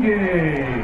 Kinkaid.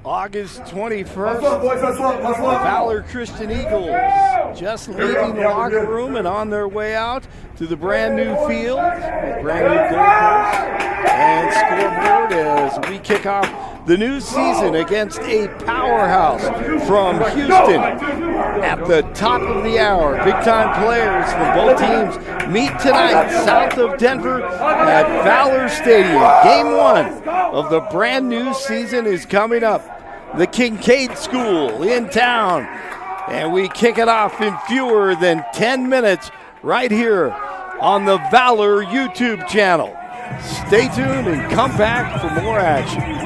August 21st, Valor Christian Eagles just leaving the locker room and on their way out to the brand new field with brand new goalposts and scoreboard as we kick off the new season against a powerhouse from Houston. At the top of the hour, big-time players from both teams meet tonight south of Denver at Valor Stadium. Game 1 of the brand new season is coming up. The Kinkaid School in town. And we kick it off in fewer than 10 minutes right here on the Valor YouTube channel. Stay tuned and come back for more action.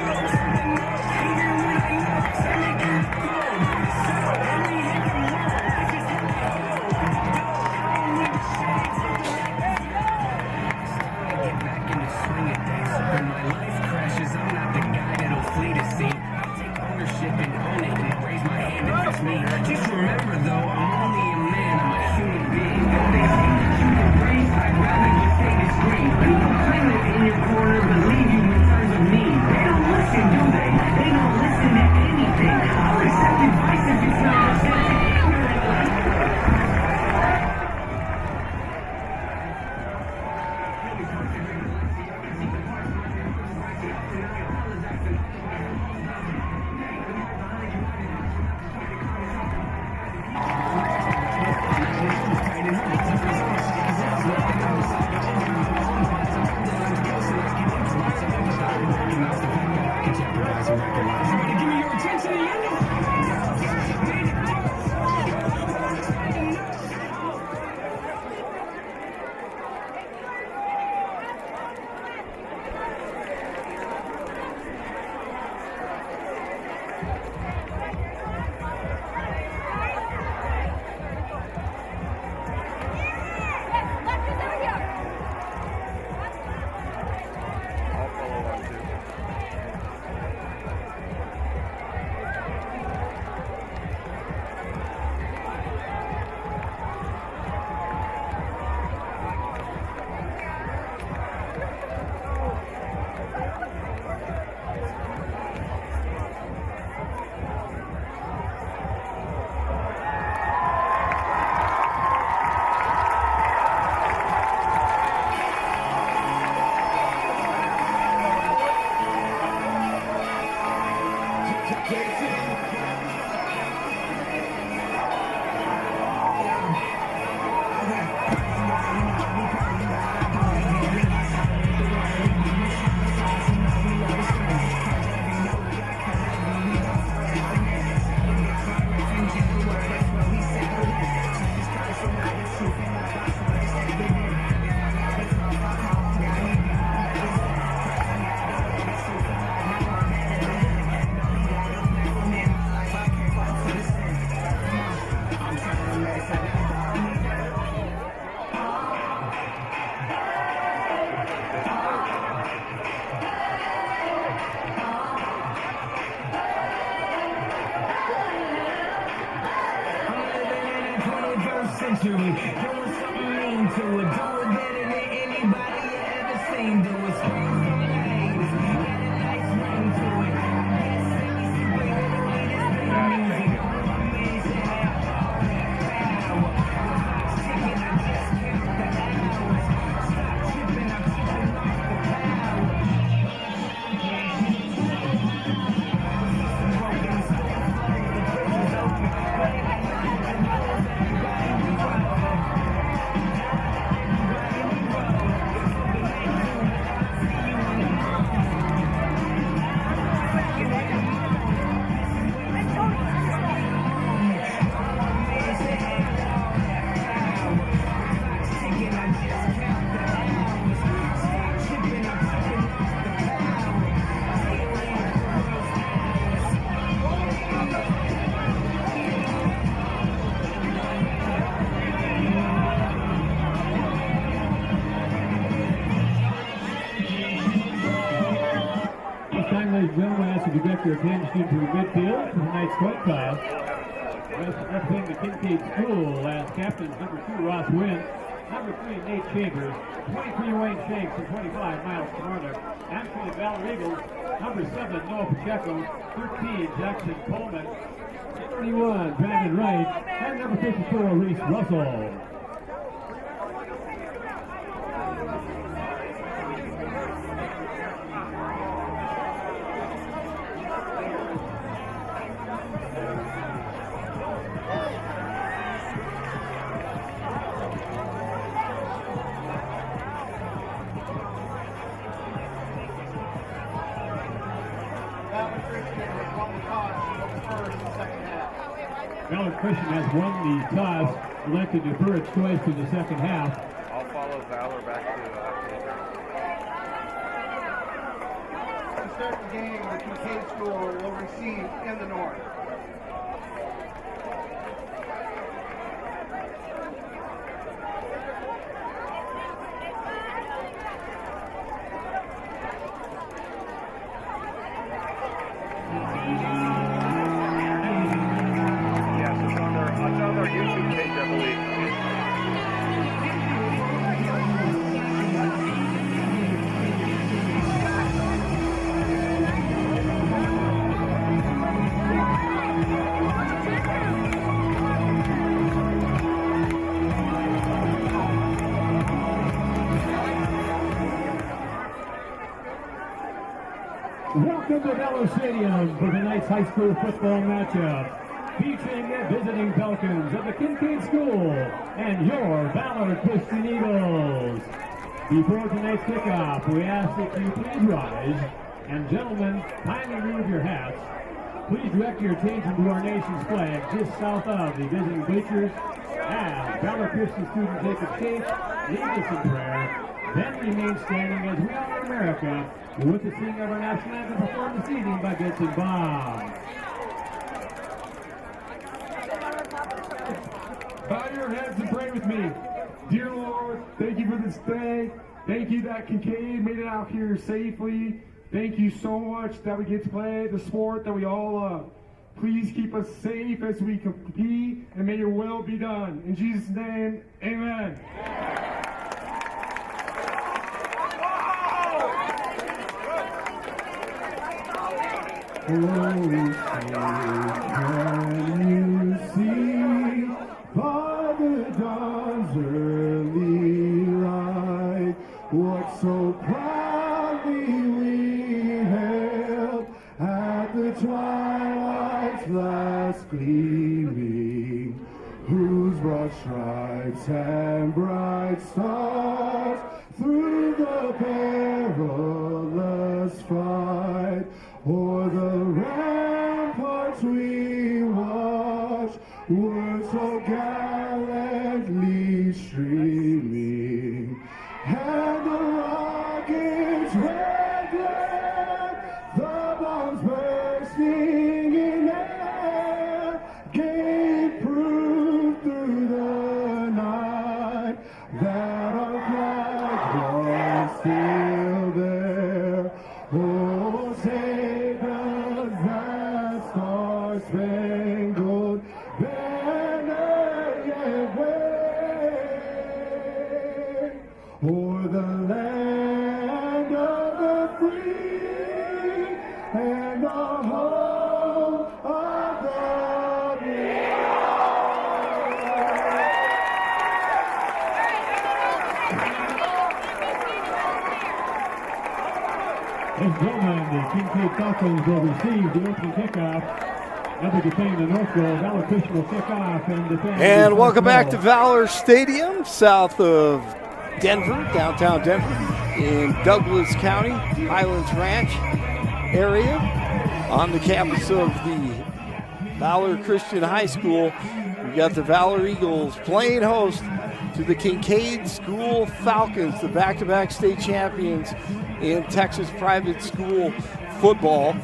into it. Doing something mean to it. Doing better than anybody you ever seen. Do it. Scream from the haters. Got a nice ring to it. Yes, any secret of the latest bit of music. My man said I have all that power. Clock's ticking, I just count the hours. Stop tripping, I'm tripping off the power. Ladies and gentlemen, I ask you to direct your attention to the midfield for tonight's coin toss. Representing the Kinkaid School as captains, number 2, Ross Wynn, number 3, Nate Chambers, 23, Wayne Shanks, and 25, Miles Camarda. Actually, the Valor Eagles, number 7, Noah Pacheco, 13, Jackson Coleman, 31, Brandon Wright, and number 54, Reese Russell. Valor Christian has won the toss, elected to defer its choice to the second half. I'll follow Valor back to To start the game, the Kinkaid School will receive in the north. YouTube page, I believe. Welcome to Valor Stadium for tonight's high school football matchup, featuring the visiting Falcons of the Kinkaid School and your Valor Christian Eagles. Before tonight's kickoff, we ask that you please rise, and gentlemen, kindly remove your hats. Please direct your attention to our nation's flag just south of the visiting bleachers as Valor Christian students take a shape, lead us in prayer, then remain standing as we honor America with the singing of our national anthem performed this evening by Vincent Baum. Bow your heads and pray with me. Dear Lord, thank you for this day. Thank you that Kinkaid made it out here safely. Thank you so much that we get to play the sport that we all love. Please keep us safe as we compete, and may your will be done. In Jesus' name, amen. Holy can you see by the dawn's early light what so proudly we hailed at the twilight's last gleaming, whose broad stripes and bright stars through the perilous fight o'er the ramparts we watched were so gallantly streaming, and the rockets' red glare, the bombs bursting in air, gave proof through the night that our flag was still there. Oh, say does that star-spangled banner yet wave? home of the Ladies and gentlemen, the Kinkaid Falcons will receive the opening kickoff. Number defending the North Goal, Valor Christian will kick off and defend. And welcome back to Valor Stadium, south of Denver, downtown Denver, in Douglas County, Highlands Ranch area, on the campus of the Valor Christian High School. We got the Valor Eagles playing host to the Kinkaid School Falcons, the back-to-back state champions in Texas private school football.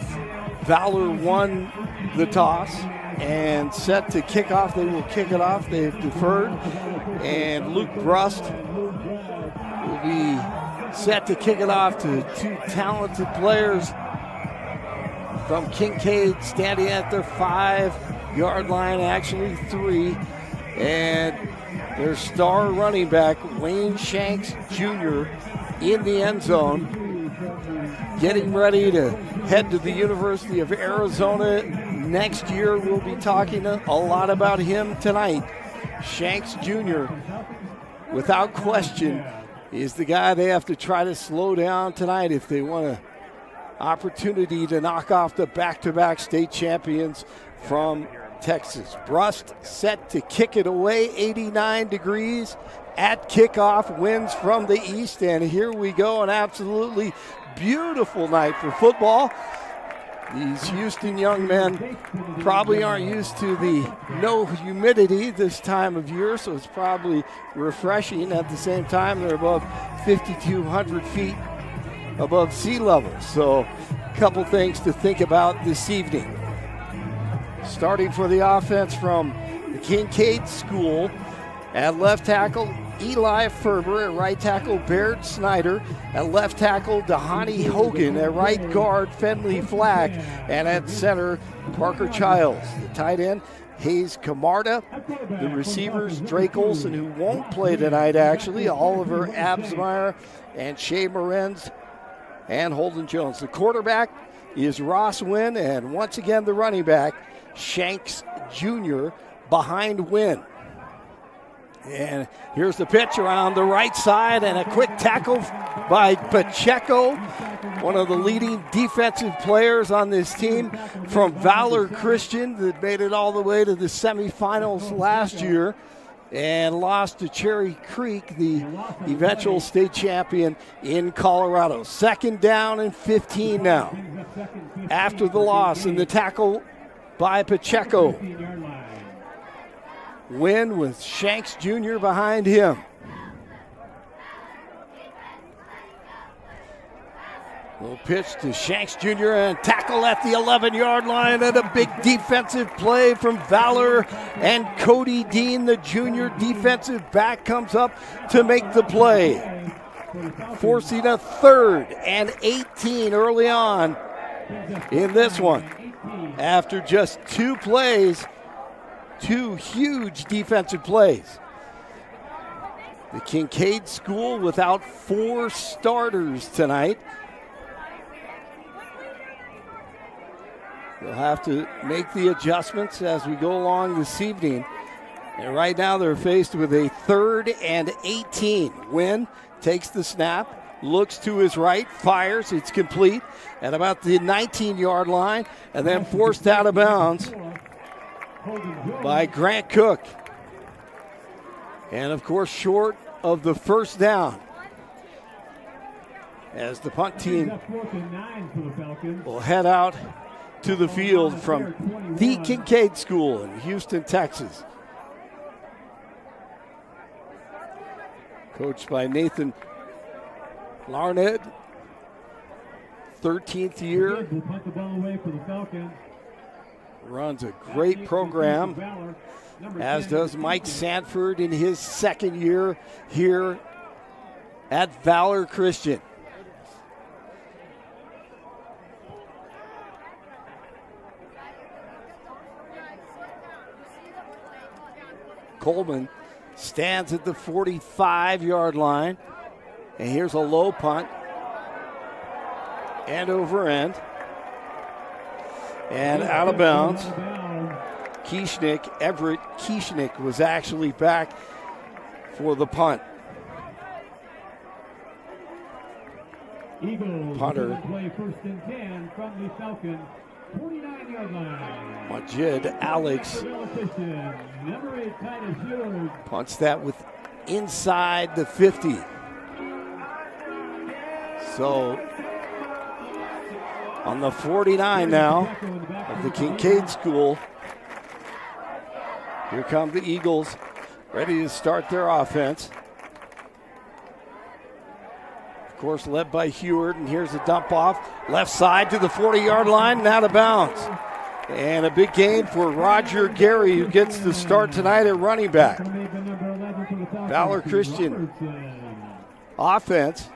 Valor won the toss and set to kick off. They will kick it off. They've deferred. And Luke Brust will be set to kick it off to two talented players from Kinkaid standing at their 5-yard line, actually 3. And their star running back, Wayne Shanks Jr., in the end zone, getting ready to head to the University of Arizona next year. We'll be talking a lot about him tonight. Shanks Jr., without question, is the guy they have to try to slow down tonight if they want an opportunity to knock off the back-to-back state champions from Texas. Brust set to kick it away, 89 degrees at kickoff, winds from the east, and here we go, an absolutely beautiful night for football. These Houston young men probably aren't used to the no humidity this time of year, so it's probably refreshing. At the same time, they're above 5,200 feet above sea level, so a couple things to think about this evening. Starting for the offense from the Kinkaid School, at left tackle, Eli Ferber. At right tackle, Baird Snyder. At left tackle, Dahani Hogan. At right guard, Fenley Flack. And at center, Parker Childs. The tight end, Hayes Camarda. The receivers, Drake Olson, who won't play tonight actually, Oliver Absmeyer, and Shea Morenz, and Holden Jones. The quarterback is Ross Wynn, and once again the running back, Shanks Jr., behind Wynn. And here's the pitch around the right side, and a quick tackle by Pacheco, one of the leading defensive players on this team from Valor Christian that made it all the way to the semifinals last year and lost to Cherry Creek, the eventual state champion in Colorado. 2nd down and 15 now. After the loss and the tackle by Pacheco. Win with Shanks Jr. behind him. Little pitch to Shanks Jr. and tackle at the 11-yard line, and a big defensive play from Valor, and Cody Dean, the junior defensive back, comes up to make the play, forcing a 3rd and 18 early on in this one. After just 2 plays, 2 huge defensive plays. The Kinkaid School without 4 starters tonight. They'll have to make the adjustments as we go along this evening. And right now they're faced with a 3rd and 18. Wynn takes the snap, looks to his right, fires, it's complete at about the 19-yard line, and then forced out of bounds by Grant Cook. And of course short of the 1st down, as the punt team will head out to the field from the Kinkaid School in Houston, Texas. Coached by Nathan Larned, 13th year. Runs a great program, as does Mike Sanford in his 2nd year here at Valor Christian. Coleman stands at the 45-yard line, and here's a low punt, end over end. And out of bounds. Everett Kieschnick was actually back for the punt. Eagles Punter. play 1st and 10 from the Falcon 49-yard line. Majid Alex Number 8, Titus Heward. punts that with inside the 50. So on the 49 now of the Kinkaid School. Here come the Eagles, ready to start their offense. Of course, led by Heward, and here's a dump off. Left side to the 40-yard line and out of bounds. And a big gain for Roger Gary, who gets the start tonight at running back. Valor Christian offense.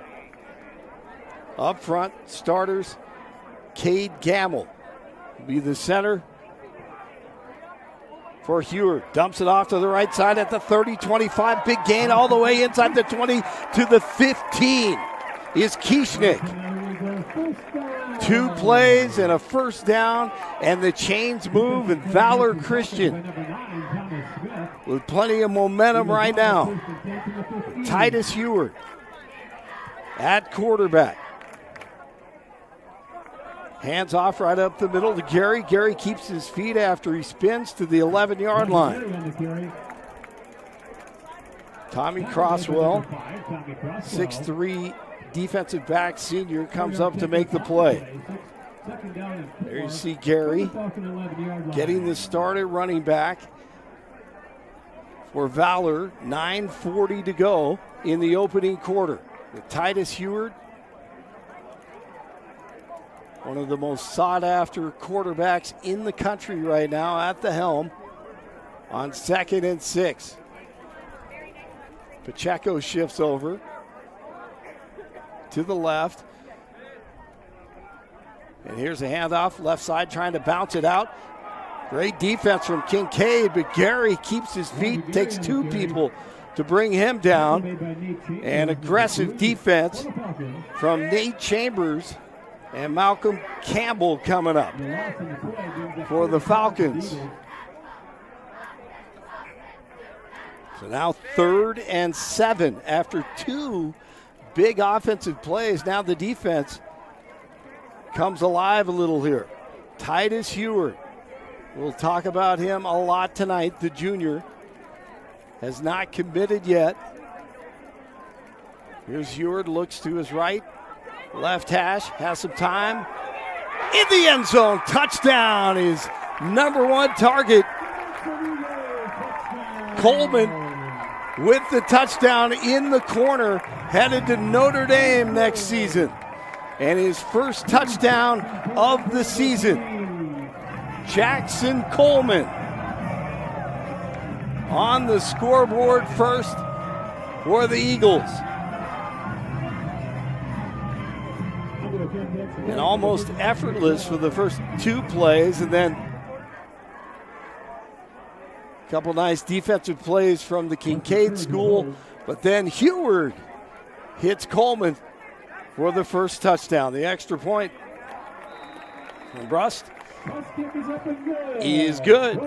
Up front, starters, Cade Gamble will be the center for Heward. Dumps it off to the right side at the 30, 25. Big gain all the way inside the 20 to the 15 is Kieschnick. 2 plays and a first down, and the chains move, and Valor Christian with plenty of momentum right now. Titus Heward at quarterback. Hands off right up the middle to Gary. Gary keeps his feet after he spins to the 11-yard line. Tommy Crosswell, 6'3", defensive back senior, comes up to make the play. There you see Gary getting the start at running back for Valor. 9:40 to go in the opening quarter. With Titus Heward, one of the most sought-after quarterbacks in the country right now, at the helm on 2nd and 6. Pacheco shifts over to the left. And here's a handoff, left side, trying to bounce it out. Great defense from Kinkaid, but Gary keeps his feet, takes 2 people to bring him down. And aggressive defense from Nate Chambers and Malcolm Campbell coming up for the Falcons. So now 3rd and 7 after 2 big offensive plays. Now the defense comes alive a little here. Titus Heward, we'll talk about him a lot tonight. The junior has not committed yet. Here's Heward, looks to his right. Left hash, has some time. In the end zone, touchdown is number 1 target. Coleman with the touchdown in the corner, headed to Notre Dame next season. And his first touchdown of the season. Jackson Coleman on the scoreboard first for the Eagles. And almost effortless for the first 2 plays, and then a couple nice defensive plays from the Kinkaid School, but then Heward hits Coleman for the first touchdown. The extra point from Brust is good.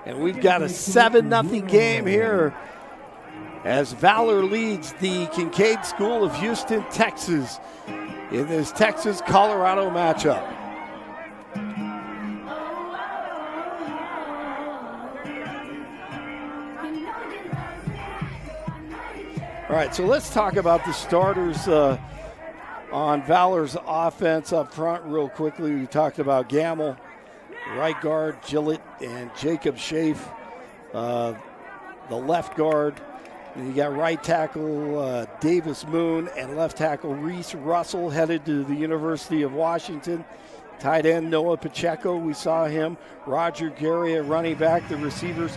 And we've got a 7-0 game here as Valor leads the Kinkaid School of Houston, Texas, in this Texas-Colorado matchup. All right, so let's talk about the starters on Valor's offense up front real quickly. We talked about Gamble, right guard Gillett, and Jacob Schaaf, the left guard. And you got right tackle Davis Moon and left tackle Reese Russell, headed to the University of Washington. Tight end Noah Pacheco, we saw him. Roger Gary at running back. The receivers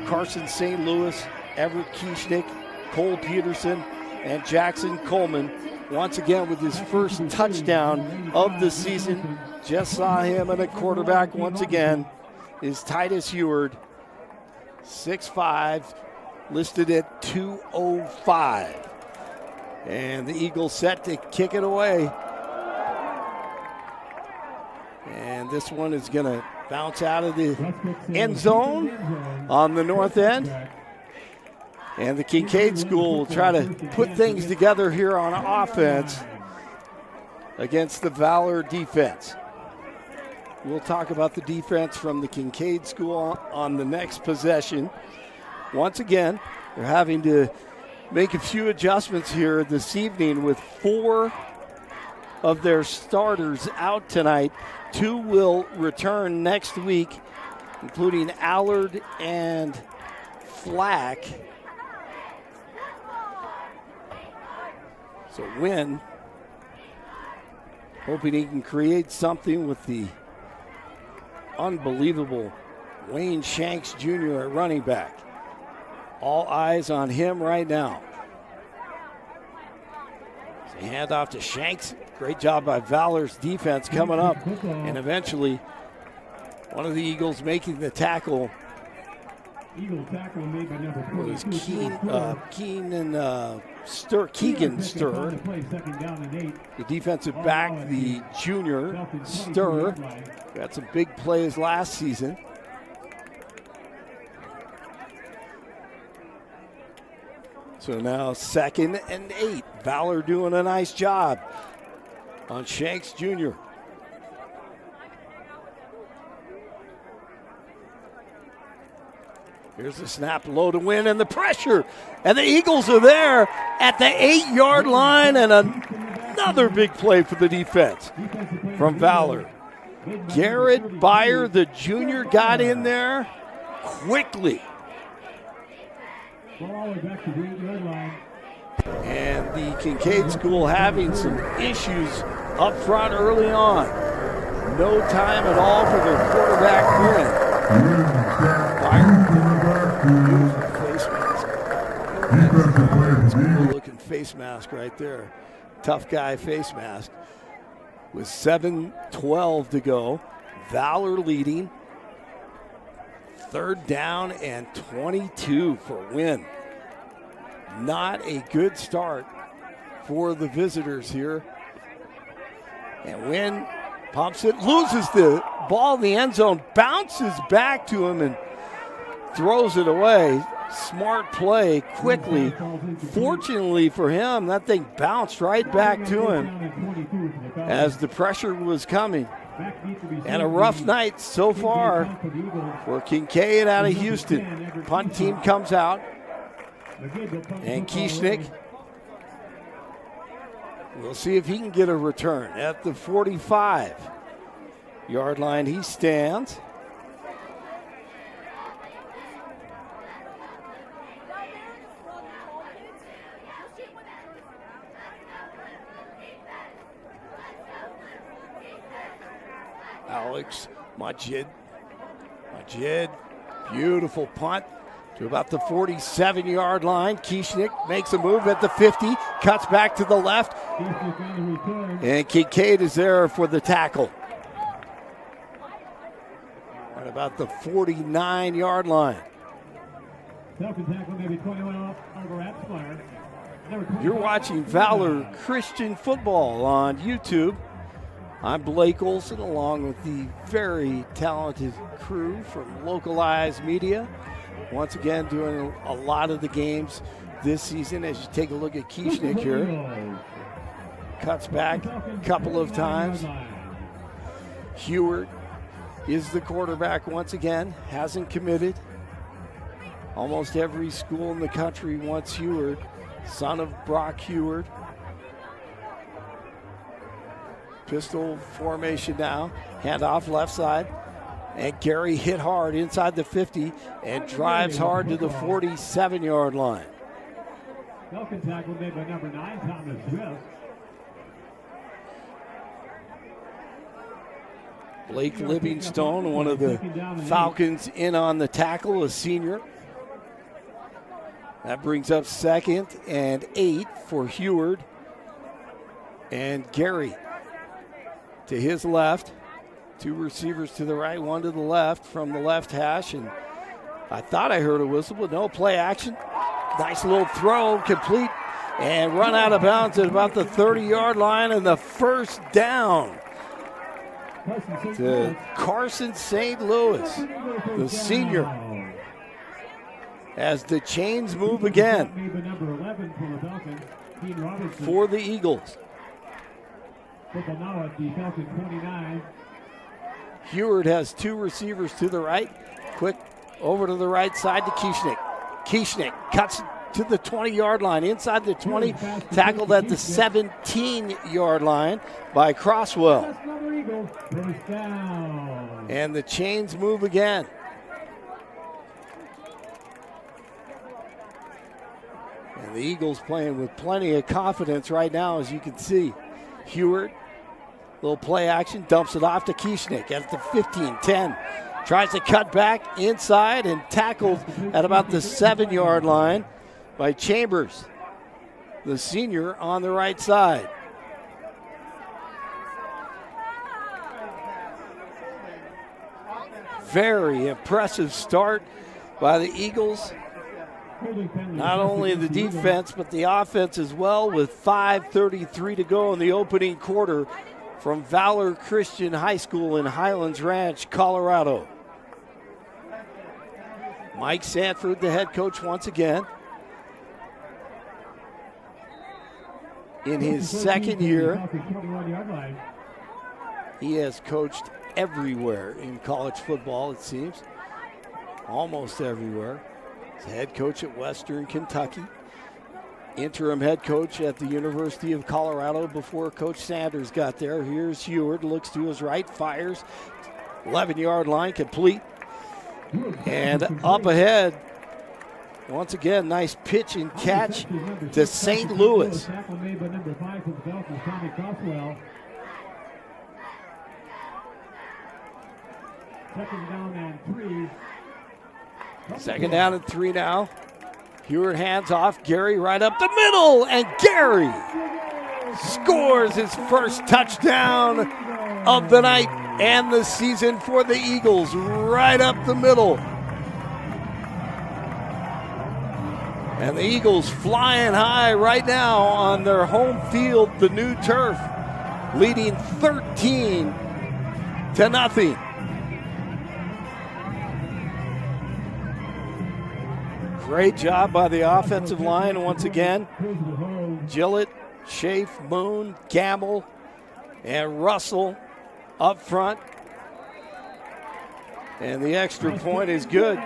Carson St. Louis, Everett Kieschnick, Cole Peterson, and Jackson Coleman. Once again with his first touchdown of the season. Just saw him at a quarterback once again is Titus Heward, 6'5", listed at 205. And the Eagles set to kick it away. And this one is going to bounce out of the end zone on the north end. And the Kinkaid School will try to put things together here on offense against the Valor defense. We'll talk about the defense from the Kinkaid School on the next possession. Once again, they're having to make a few adjustments here this evening with 4 of their starters out tonight. 2 will return next week, including Allard and Flack. So Wynn hoping he can create something with the unbelievable Wayne Shanks Jr. at running back. All eyes on him right now. So hand off to Shanks. Great job by Valor's defense coming up. And eventually, one of the Eagles making the tackle Eagle tackle made by number 22. was Keegan Stir. The defensive back, the junior Stir, got some big plays last season. So now 2nd and 8. Valor doing a nice job on Shanks Jr. Here's the snap, low to win, and the pressure. And the Eagles are there at the 8-yard line, and another big play for the defense from Valor. Garrett Byer, the junior, got in there quickly. And the Kinkaid School having some issues up front early on. No time at all for their quarterback Byer. Looking face mask right there. Tough guy face mask. With 7:12 to go. Valor leading. 3rd down and 22 for Wynn. Not a good start for the visitors here. And Wynn pumps it, loses the ball in the end zone, bounces back to him and throws it away. Smart play quickly. Fortunately for him, that thing bounced right back to him as the pressure was coming. And a rough night so far for Kinkaid out of Houston. Punt team comes out. And Kieschnick, we'll see if he can get a return at the 45-yard line. He stands. Alex Majid, beautiful punt to about the 47-yard line. Kieschnick makes a move at the 50, cuts back to the left, and Kinkaid is there for the tackle. At about the 49-yard line. You're watching Valor Christian Football on YouTube. I'm Blake Olson, along with the very talented crew from Localized Media. Once again, doing a lot of the games this season. As you take a look at Kieschnick here, cuts back a couple of times. Heward is the quarterback once again, hasn't committed. Almost every school in the country wants Heward, son of Brock Heward. Pistol formation now, handoff left side. And Gary hit hard inside the 50 and drives hard to the 47-yard line. Falcon tackle made by number 9, Thomas Smith. Blake Livingstone, one of the Falcons, in on the tackle, a senior. That brings up 2nd and 8 for Heward. And Gary to his left. 2 receivers to the right, 1 to the left from the left hash. And I thought I heard a whistle, but no, play action. Nice little throw, complete, and run out of bounds at about the 30-yard line, and the first down. to Carson St. Louis, the senior, as the chains move again for the Eagles. Football now at the Falcon 29. Heward has two receivers to the right. Quick over to the right side to Kieschnick. Kieschnick cuts to the 20-yard line, inside the 20, tackled at the 17-yard line by Crosswell. And the chains move again. And the Eagles playing with plenty of confidence right now, as you can see. Heward, little play action, dumps it off to Kieschnick at the 15, 10. Tries to cut back inside and tackled at about the 7-yard line by Chambers, the senior, on the right side. Very impressive start by the Eagles. Not only the defense, but the offense as well, with 5:33 to go in the opening quarter from Valor Christian High School in Highlands Ranch, Colorado. Mike Sanford, the head coach, once again. In his second year, he has coached everywhere in college football, it seems. Almost everywhere. He's head coach at Western Kentucky. Interim head coach at the University of Colorado before Coach Sanders got there. Here's Heward, looks to his right, fires. 11-yard line complete. And up ahead, once again, nice pitch and catch to St. Louis. Second down and 3 now. Heward hands off. Gary right up the middle, and Gary scores his first touchdown of the night and the season for the Eagles, right up the middle. And the Eagles flying high right now on their home field, the new turf, leading 13-0. Great job by the offensive line once again. Gillett, Schaaf, Moon, Campbell, and Russell up front. And the extra point is good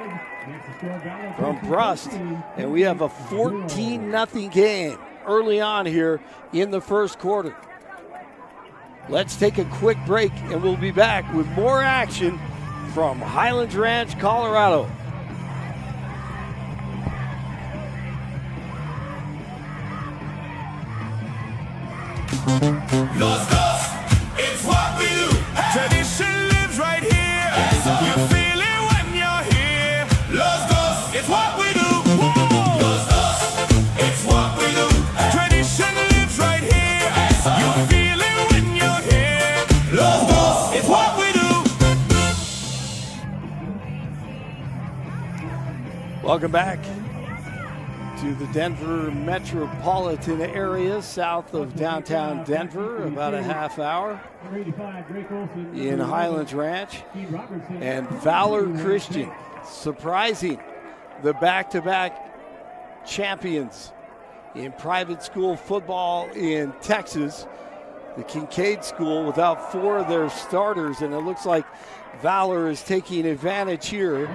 from Brust. And we have a 14-0 game early on here in the first quarter. Let's take a quick break, and we'll be back with more action from Highlands Ranch, Colorado. Los Dos, it's what we do. Tradition lives right here. You feel it when you're here. Los Dos, it's what we do. Los Dos, it's what we do. Tradition lives right here. You feel it when you're here. Los Dos, it's what we do. Welcome back to the Denver metropolitan area, south of downtown Denver, about a half hour in Highlands Ranch. And Valor Christian surprising the back-to-back champions in private school football in Texas, the Kinkaid school, without 4 of their starters, and it looks like Valor is taking advantage here.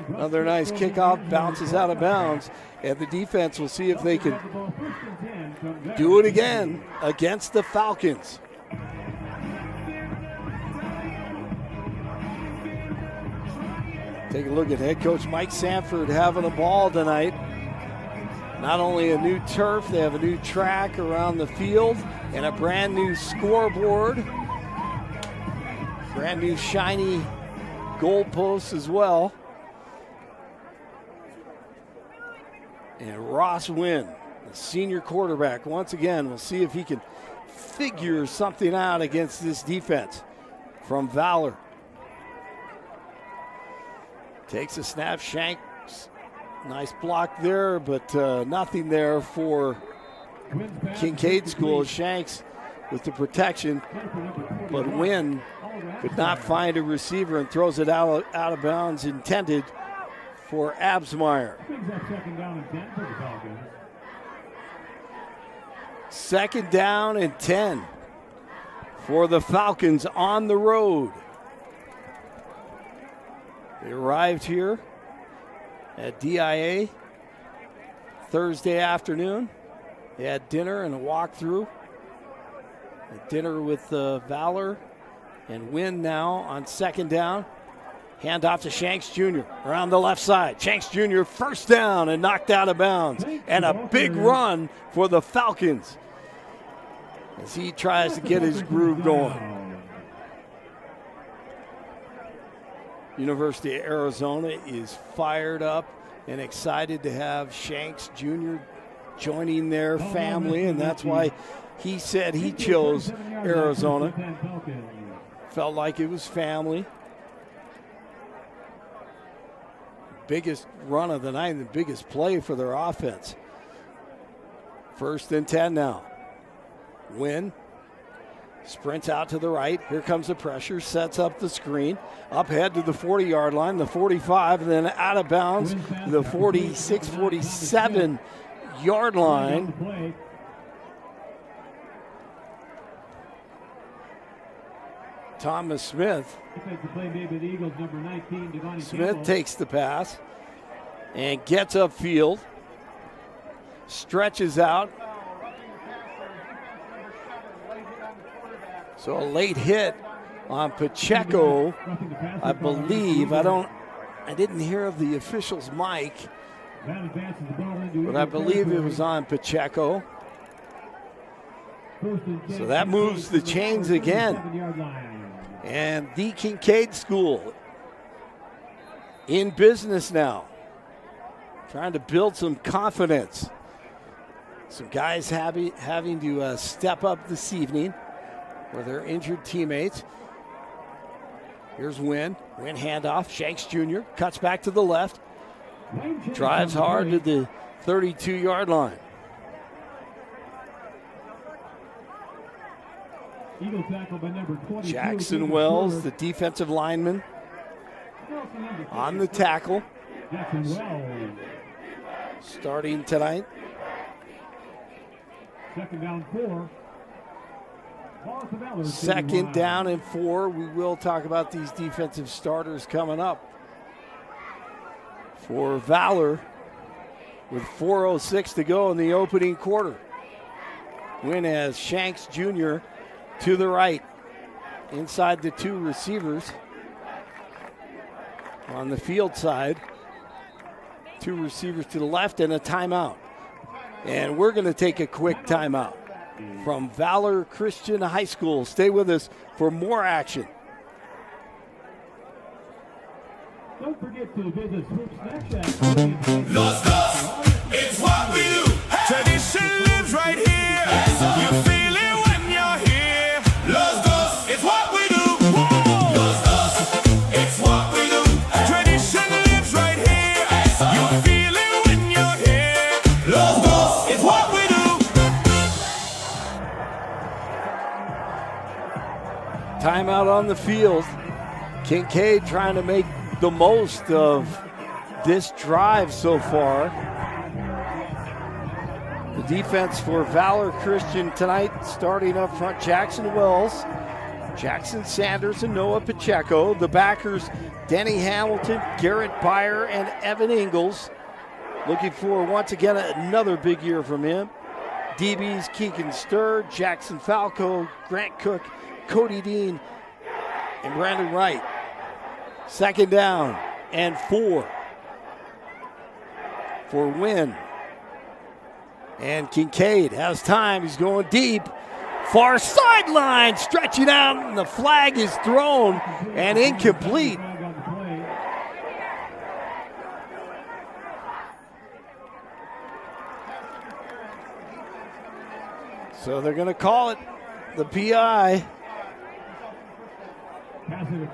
Another nice kickoff, bounces out of bounds, and the defense will see if they can do it again against the Falcons. Take a look at head coach Mike Sanford having a ball tonight. Not only a new turf, they have a new track around the field and a brand new scoreboard. Brand new shiny goalposts as well. And Ross Wynn, the senior quarterback, once again, we'll see if he can figure something out against this defense from Valor. Takes a snap, Shanks. Nice block there, but nothing there for Kinkaid School. Shanks with the protection, but Wynn Could not find a receiver and throws it out of bounds, intended for Absmeyer. Brings up 2nd down and 10 for the Falcons. 2nd down and 10 for the Falcons on the road. They arrived here at DIA Thursday afternoon. They had dinner and a walkthrough. Had dinner with Valor and win now on 2nd down. Hand off to Shanks Jr. around the left side. Shanks Jr. 1st down and knocked out of bounds. And a big run for the Falcons as he tries to get his groove going. University of Arizona is fired up and excited to have Shanks Jr. joining their family, and that's why he said he chose Arizona. Felt like it was family. Biggest run of the night, the biggest play for their offense. 1st and 10 now. Win. Sprints out to the right. Here comes the pressure. Sets up the screen. Up head to the 40-yard line, the 45, and then out of bounds, the 46, 47-yard line. Thomas Smith. Smith takes the pass and gets upfield. Stretches out. So a late hit on Pacheco, I believe. I didn't hear the official's mic, but I believe it was on Pacheco. So that moves the chains again. And the Kinkaid School in business now, trying to build some confidence. Some guys having to step up this evening for their injured teammates. Here's Wynn. Wynn handoff. Shanks Jr. cuts back to the left. Drives hard to the 32-yard line. Jackson Wells, the defensive lineman, on the tackle. Starting tonight. 2nd down 4. 2nd down and 4. We will talk about these defensive starters coming up. For Valor, with 4:06 to go in the opening quarter. Win as Shanks Jr. to the right, inside the 2 receivers. On the field side, 2 receivers to the left and a timeout. And we're going to take a quick timeout from Valor Christian High School. Stay with us for more action. Don't forget to visit Swoop Snack Shack. Los Dos, it's what we do. Tradition lives right here. You feel it when you're here. Los Dos, it's what we do. Whoa. Los Dos, it's what we do. Tradition lives right here. You feel it when you're here. Los Dos, it's what we do. Timeout on the field. Kinkaid trying to make the most of this drive so far. The defense for Valor Christian tonight, starting up front, Jackson Wells, Jackson Sanders, and Noah Pacheco. The backers, Denny Hamilton, Garrett Byer, and Evan Ingalls. Looking for, once again, another big year from him. DBs, Keegan Sturr, Jackson Falco, Grant Cook, Cody Dean, and Brandon Wright. 2nd down and 4 for Wynn. And Kinkaid has time. He's going deep. Far sideline, stretching out, and the flag is thrown and incomplete. So they're going to call it the PI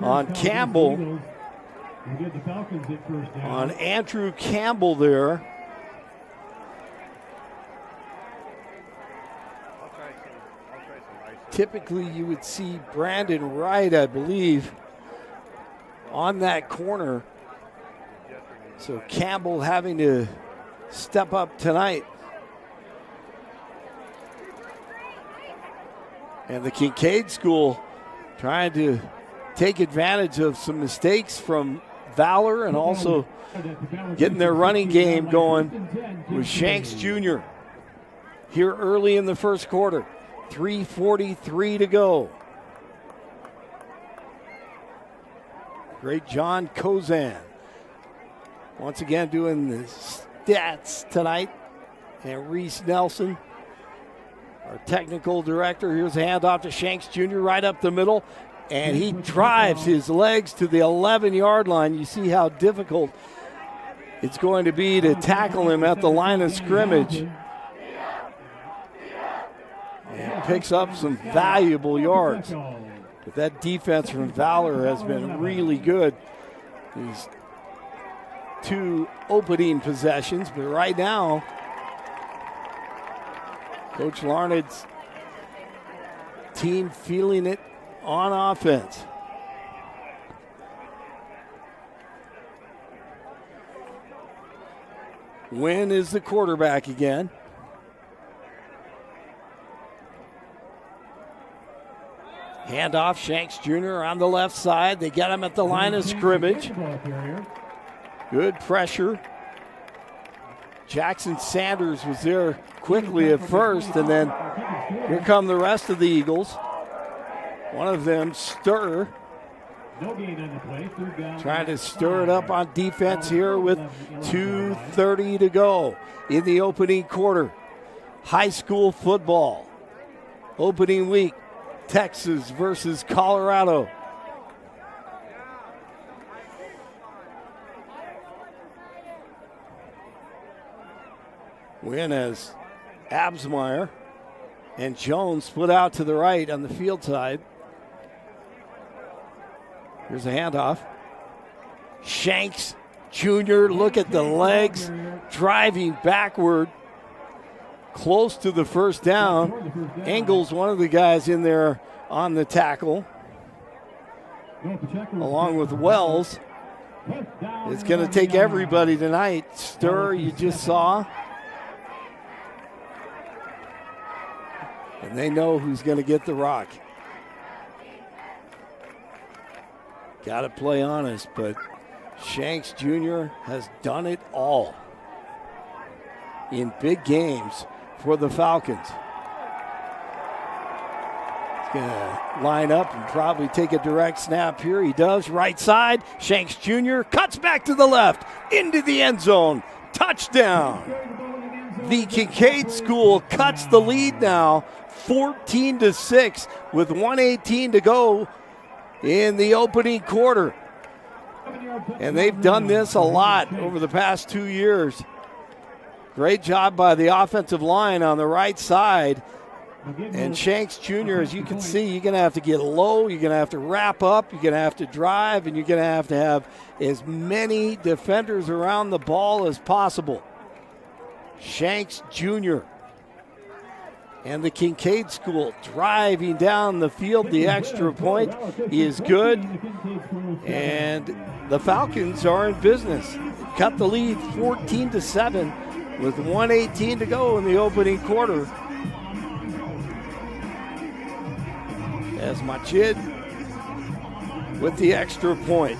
on Campbell, on Andrew Campbell there. I'll try some. typically you would see Brandon Wright, I believe, on that corner. So Campbell having to step up tonight. And the Kinkaid school trying to take advantage of some mistakes from Valor and also getting their running game going with Shanks Jr. here early in the first quarter. 3:43 to go. Great John Kozan once again doing the stats tonight. And Reese Nelson, our technical director. Here's a handoff to Shanks Jr. right up the middle. And he drives his legs to the 11-yard line. You see how difficult it's going to be to tackle him at the line of scrimmage. And picks up some valuable yards. But that defense from Valor has been really good. These two opening possessions, but right now, Coach Larned's team feeling it on offense. Wynn is the quarterback again. Handoff, Shanks Jr. on the left side. They get him at the line of scrimmage. Good pressure. Jackson Sanders was there quickly at first, and then here come the rest of the Eagles. One of them, Stir, trying to stir it up on defense here with 2:30 to go in the opening quarter. High school football. Opening week, Texas versus Colorado. Win as Absmeyer and Jones split out to the right on the field side. Here's a handoff. Shanks Jr., look at the legs, driving backward, close to the first down. Engels, one of the guys in there on the tackle, along with Wells. It's going to take everybody tonight. Stir, you just saw. And they know who's going to get the rock. Got to play honest, but Shanks Jr. has done it all in big games for the Falcons. He's going to line up and probably take a direct snap here. He does. Right side. Shanks Jr. cuts back to the left into the end zone. Touchdown. The Kinkaid school cuts the lead now, 14-6 with 1:18 to go in the opening quarter. And they've done this a lot over the past 2 years. Great job by the offensive line on the right side. And Shanks Jr., as you can see, you're going to have to get low, you're going to have to wrap up, you're going to have to drive, and you're going to have as many defenders around the ball as possible. Shanks Jr. and the Kinkaid school driving down the field. The extra point is good. And the Falcons are in business. Cut the lead 14-7 with 1:18 to go in the opening quarter. As Machid with the extra point.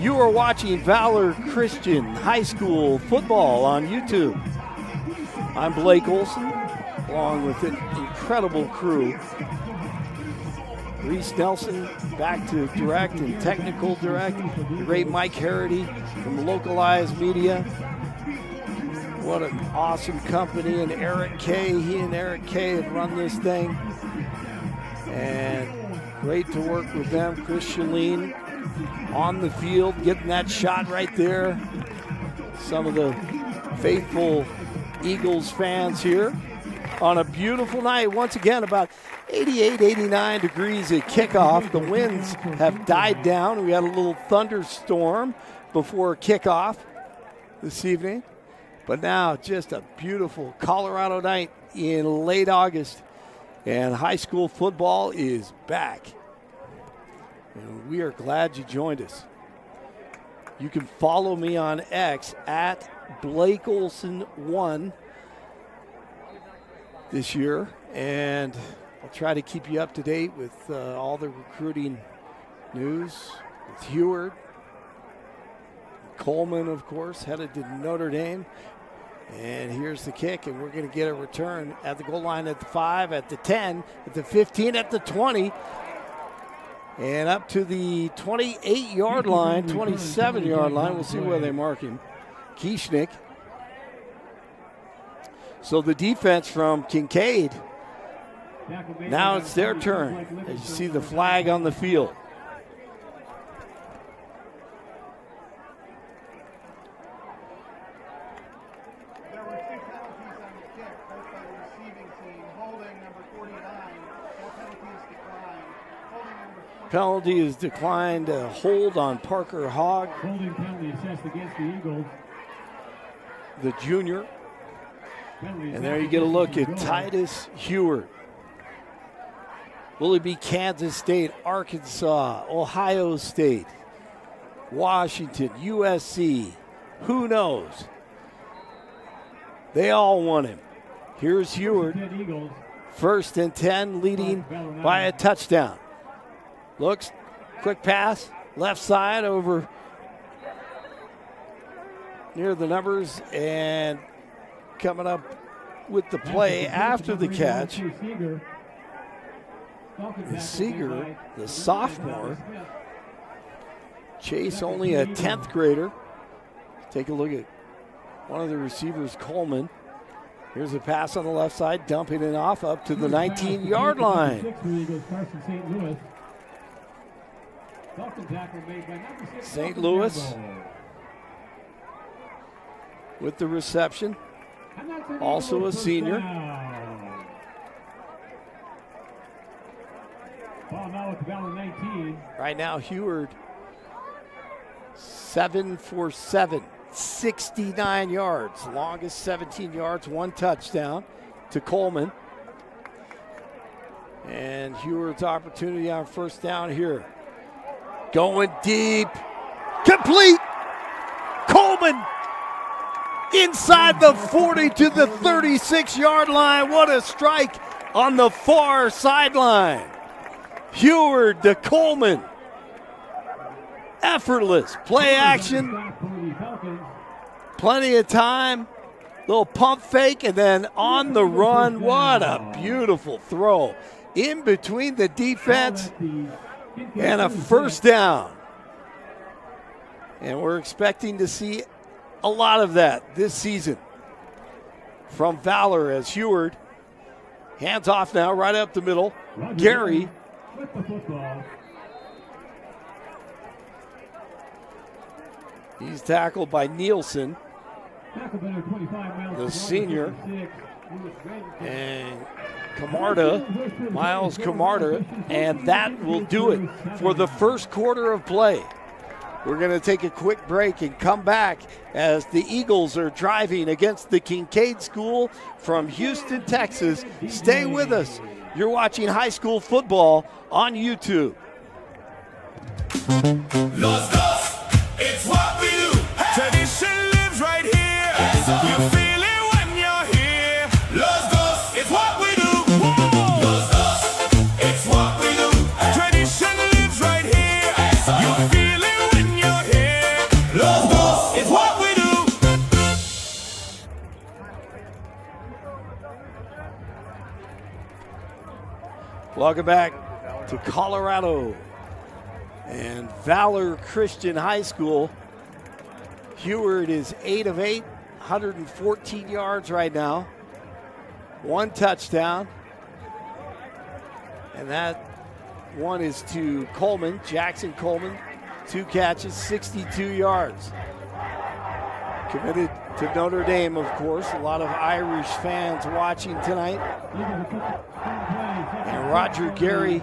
You are watching Valor Christian High School football on YouTube. I'm Blake Olson, along with an incredible crew. Reese Nelson back to direct and technical direct. The great Mike Harity from Localized Media. What an awesome company. And Eric Kay, he and Eric Kay have run this thing. And great to work with them. Chris Shalene on the field, getting that shot right there. Some of the faithful Eagles fans here on a beautiful night. Once again, about 88, 89 degrees at kickoff. The winds have died down. We had a little thunderstorm before kickoff this evening. But now just a beautiful Colorado night in late August And high school football is back. And we are glad you joined us. You can follow me on X at Blake Olson 1 this year. And I'll try to keep you up to date with all the recruiting news with Heward. Coleman, of course, headed to Notre Dame. And here's the kick, and we're going to get a return at the goal line at the 5, at the 10, at the 15, at the 20, and up to the 28-yard line, 27-yard line. We'll see where they mark him. Kieschnick. So the defense from Kinkaid, now it's their turn, as you see the flag on the field. Penalty is declined. A hold on Parker Hogg, Holding penalty assessed against the Eagles. the junior. Penalty And there you get a look at Titus Heward. Will it be Kansas State, Arkansas, Ohio State, Washington, USC? Who knows? They all want him. Here's Heward, Eagles. 1st and 10, leading by a touchdown. Looks, quick pass, left side over near the numbers, and coming up with the play after the catch is Seeger, the sophomore. Chase, only a 10th grader. Take a look at one of the receivers, Coleman. Here's a pass on the left side, dumping it off up to the 19-yard line. St. Louis with the reception. Also a senior. Ball now with Valor 19. Right now, Heward, 7 for 7, 69 yards. Longest 17 yards, 1 touchdown to Coleman. And Heward's opportunity on 1st down here. Going deep. Complete. Coleman inside the 40 to the 36-yard line. What a strike on the far sideline. Heward to Coleman. Effortless play action. Plenty of time. Little pump fake and then on the run. What a beautiful throw. In between the defense and a 1st down. And we're expecting to see a lot of that this season from Valor as Heward hands off now right up the middle. Gary with the football. He's tackled by Nielsen, The senior. And Camarda, Miles Camarda, and that will do it for the 1st quarter of play. We're going to take a quick break and come back as the Eagles are driving against the Kinkaid School from Houston, Texas. Stay with us. You're watching high school football on YouTube. Los Dos, it's what we do. Tradition lives right here. You feel it when you're here. Los Dos, it's what we do. Los Dos, it's what we do. Tradition lives right here. You feel it when you're here. Los Dos, it's what we do. Welcome back to Colorado and Valor Christian High School. Heward is 8 of 8, 114 yards right now. 1 touchdown. And that one is to Coleman, Jackson Coleman. 2 catches, 62 yards. Committed to Notre Dame, of course. A lot of Irish fans watching tonight. And Roger Gary,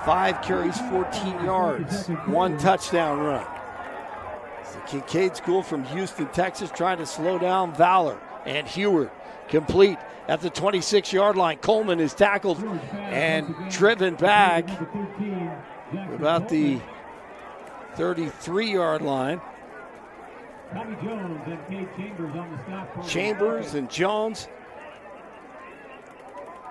5 carries, 14 yards, 1 touchdown run. It's the Kinkaid School from Houston, Texas, trying to slow down Valor. And Heward complete at the 26-yard line. Coleman is tackled and driven back about the 33-yard line. Tommy Jones and Kate Chambers on the stop. Chambers and Jones.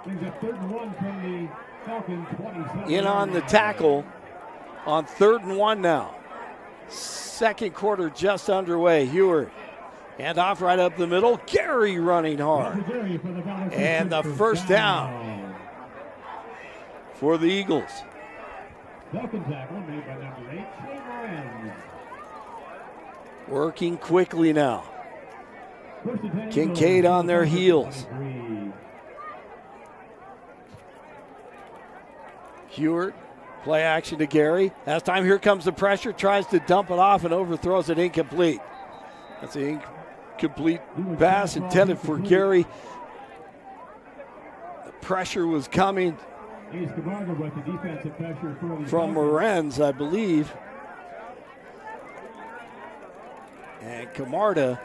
There's a 3rd and 1 from the Falcons 27. In on the tackle on 3rd and 1 now. Second quarter just underway. Heward. And off right up the middle. Gary running hard. And the first down for the Eagles. Falcon tackle made by number 8, Shane Moran. Working quickly now. First and 10 Kinkaid Eagles. on their heels. 23. Heward, play action to Gary. Last time, here comes the pressure. Tries to dump it off and overthrows it incomplete. That's an incomplete pass intended for Gary. The pressure was coming He's Camargo with the defensive pressure for the from Falcons. Morenz, I believe. And Camarda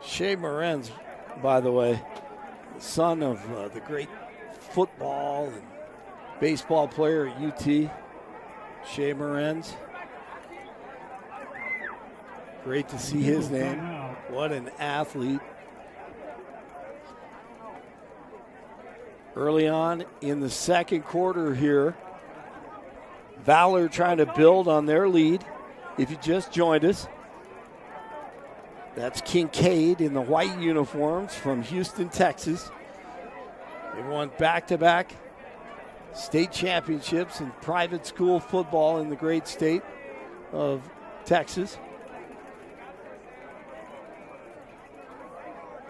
Shea Morenz, by the way, the son of the great football and baseball player at UT, Shea Morenz. Great to see his name. What an athlete. Early on in the second quarter here, Valor trying to build on their lead. If you just joined us, that's Kinkaid in the white uniforms from Houston, Texas. They won back-to-back state championships in private school football in the great state of Texas.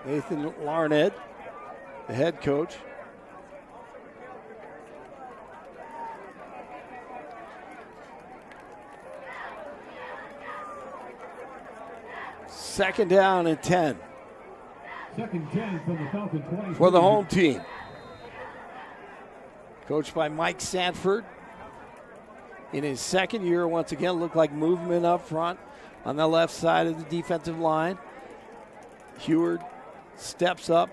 Nathan Larned, the head coach. Second down and 10 Second 10 from the Falcon 20 for the home team. Coached by Mike Sanford. In his second year, once again, looked like movement up front on the left side of the defensive line. Heward steps up,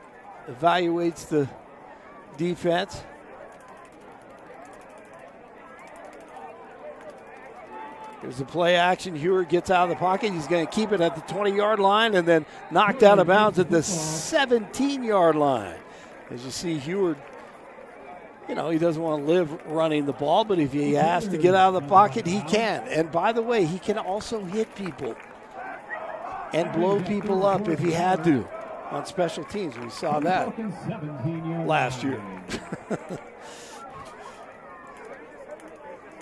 evaluates the defense. Here's the play action. Heward gets out of the pocket. He's going to keep it at the 20-yard line and then knocked out of bounds at the 17-yard line. As you see, Heward, he doesn't want to live running the ball, but if he has to get out of the pocket, he can. And by the way, he can also hit people and blow people up if he had to on special teams. We saw that last year.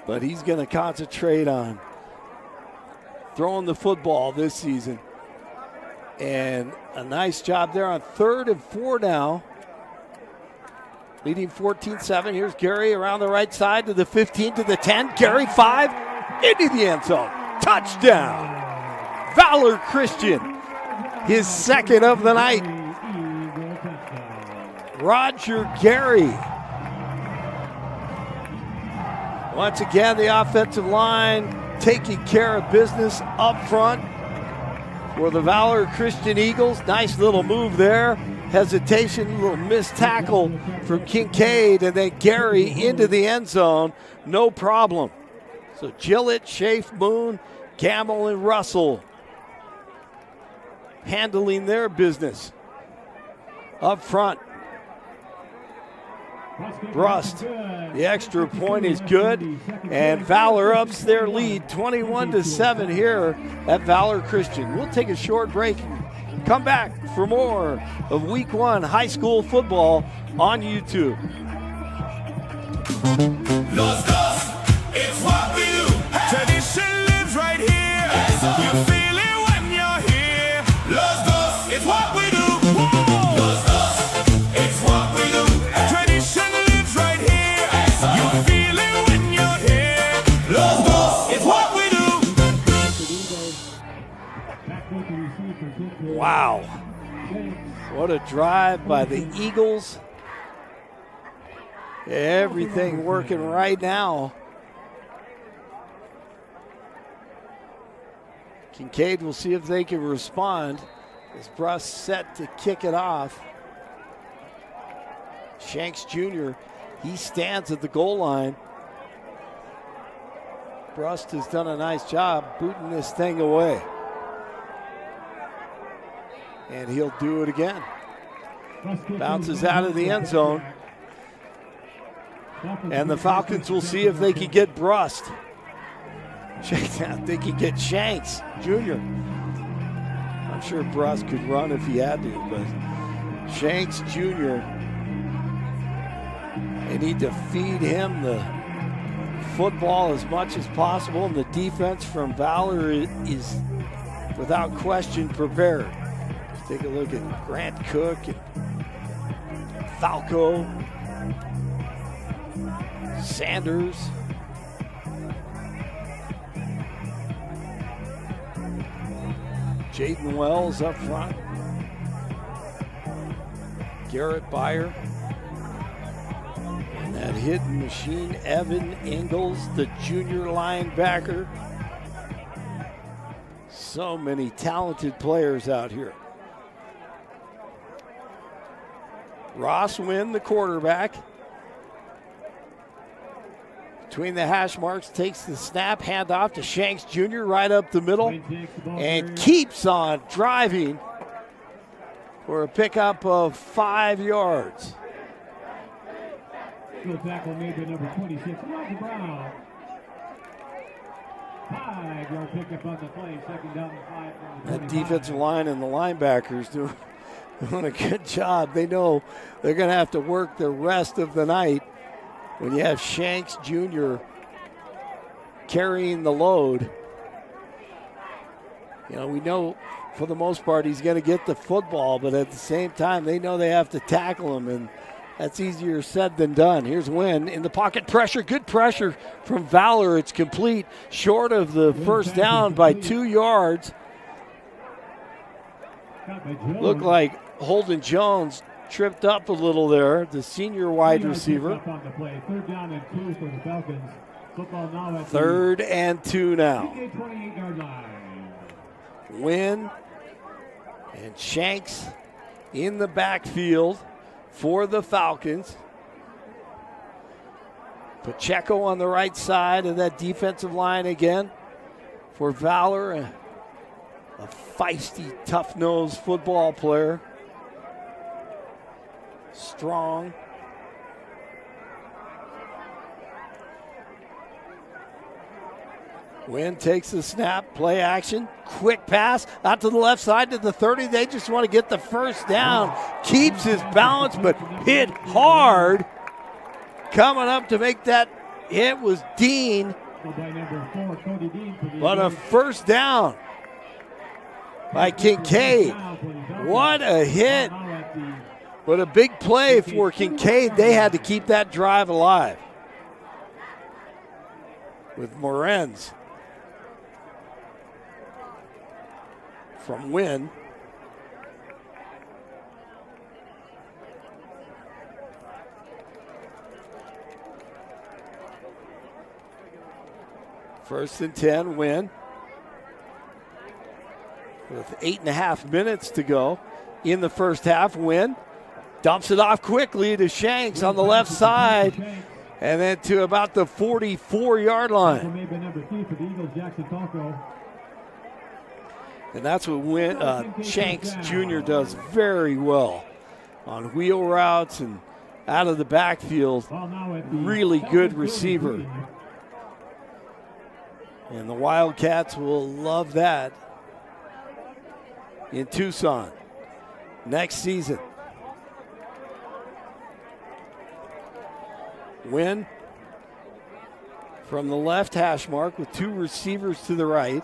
But he's going to concentrate on throwing the football this season. And a nice job there on 3rd and 4 now. Leading 14-7. Here's Gary around the right side to the 15, to the 10. Gary 5 into the end zone. Touchdown. Valor Christian. His second of the night. Roger Gary. Once again, the offensive line taking care of business up front for the Valor Christian Eagles. Nice little move there. Hesitation, little missed tackle from Kinkaid, and then Gary into the end zone. No problem. So Gillett, Schaaf, Moon, Gamble, and Russell handling their business up front. Brust, the extra point is good, and Valor ups their lead 21-7 here at Valor Christian. We'll take a short break. Come back for more of Week 1 high school football on YouTube. Los Dos, it's what we do. Tradition lives right here. You feel it when you're here. Los Dos, it's what we do. Whoa. Los Dos, it's what we do. Tradition lives right here. You feel it when you're here. Los Dos, it's what we do. Wow. What a drive by the Eagles. Everything working right now Kinkaid will see if they can respond as Bruss set to kick it off. Shanks Jr., he stands at the goal line. Brust has done a nice job booting this thing away. And he'll do it again. Bounces out of the end zone. And the Falcons will see if they can get Brust. Check that, they can get Shanks Jr. I'm sure Brust could run if he had to, but Shanks Jr., they need to feed him the football as much as possible, and the defense from Valor is without question prepared. Let's take a look at Grant Cook and Falco, Sanders, Jaden Wells up front, Garrett Byer. That hidden machine, Evan Ingalls, the junior linebacker. So many talented players out here. Ross Wynn, the quarterback. Between the hash marks, takes the snap, handoff to Shanks Jr. right up the middle, and keeps on driving for a pickup of 5 yards. Good tackle made by number 26, Roger Brown. 5-yard pickup on the play, second down and 5 from the That 25. defensive line and the linebackers doing a good job. They know they're going to have to work the rest of the night when you have Shanks Jr. carrying the load. You know, we know for the most part he's going to get the football, but at the same time, they know they have to tackle him, and that's easier said than done. Here's Wynn in the pocket, pressure, good pressure from Valor. It's complete, short of the first down by 2 yards. Looked like Holden Jones tripped up a little there, the senior wide receiver. Third down and 2 for the Falcons. Football now at Third and 2 now. 28-yard line. Wynn and Shanks in the backfield for the Falcons. Pacheco on the right side of that defensive line again for Valor. A feisty, tough-nosed football player. Strong. Wynn takes the snap, play action, quick pass out to the left side to the 30. They just want to get the first down. Keeps his balance, but hit hard. Coming up to make that hit was Dean. But a first down by Kinkaid. What a hit. But a big play for Kinkaid. They had to keep that drive alive with Morenz. From Wynn. First and 10, Wynn. With 8.5 minutes to go in the first half, Wynn dumps it off quickly to Shanks on the left side, and then to about the 44-yard line. And that's what Shanks Jr. does very well on wheel routes and out of the backfield. Really good receiver. And the Wildcats will love that in Tucson next season. Wynn from the left hash mark with 2 receivers to the right.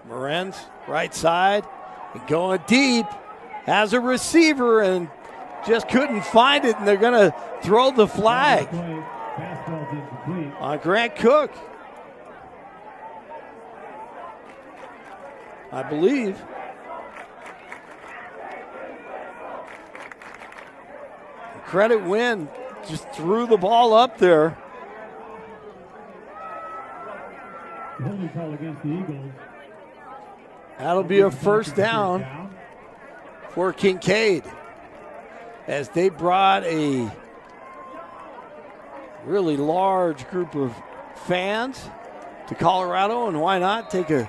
Morenz, right side, and going deep, has a receiver and just couldn't find it, and they're going to throw the flag on Grant Cook, I believe. Credit Wynn, just threw the ball up there. Holding call against the Eagles. That'll be a first down for Kinkaid, as they brought a really large group of fans to Colorado, and why not take a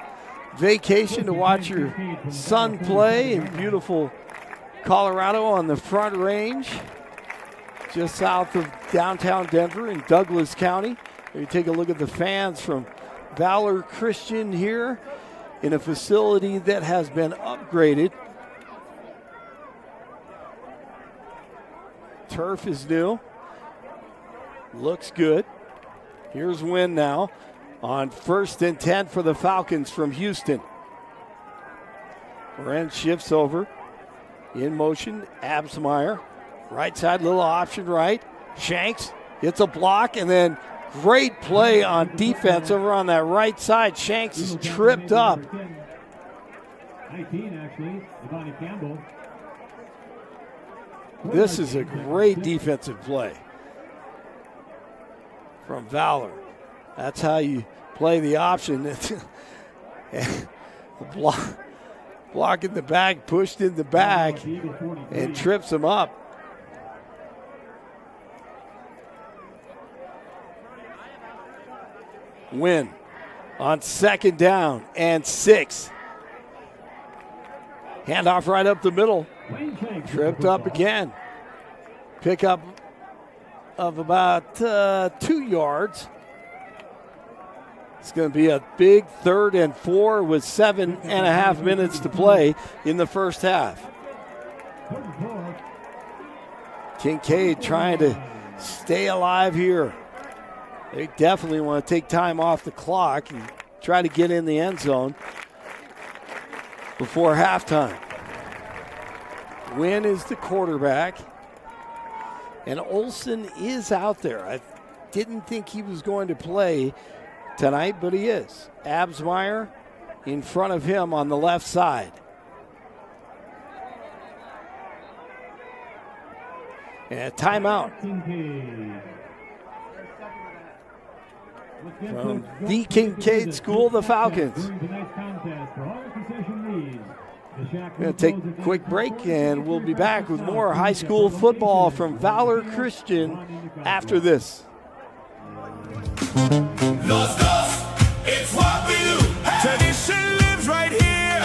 vacation to watch your son play in beautiful Colorado on the Front Range, just south of downtown Denver in Douglas County. You take a look at the fans from Valor Christian here in a facility that has been upgraded. Turf is new. Looks good. Here's Wynn now on 1st and 10 for the Falcons from Houston. Wren shifts over. In motion, Absmeyer. Right side, little option right. Shanks hits a block, and then great play on defense over on that right side. Shanks is tripped up. 19, actually, Devontae Campbell. This is a great defensive play from Valor. That's how you play the option. Block in the back, pushed in the back, and trips him up. Win on 2nd down and 6. Handoff right up the middle. Tripped up again. Pickup of about 2 yards. It's going to be a big 3rd and 4 with 7.5 minutes to play in the first half. Kinkaid trying to stay alive here. They definitely want to take time off the clock and try to get in the end zone before halftime. Wynn is the quarterback, and Olson is out there. I didn't think he was going to play tonight, but he is. Absmeyer in front of him on the left side. And a timeout from the Kinkaid School, the Falcons. We're going to take a quick break, and we'll be back with more high school football from Valor Christian after this. Los Dos, it's what we do. Tradition lives right here.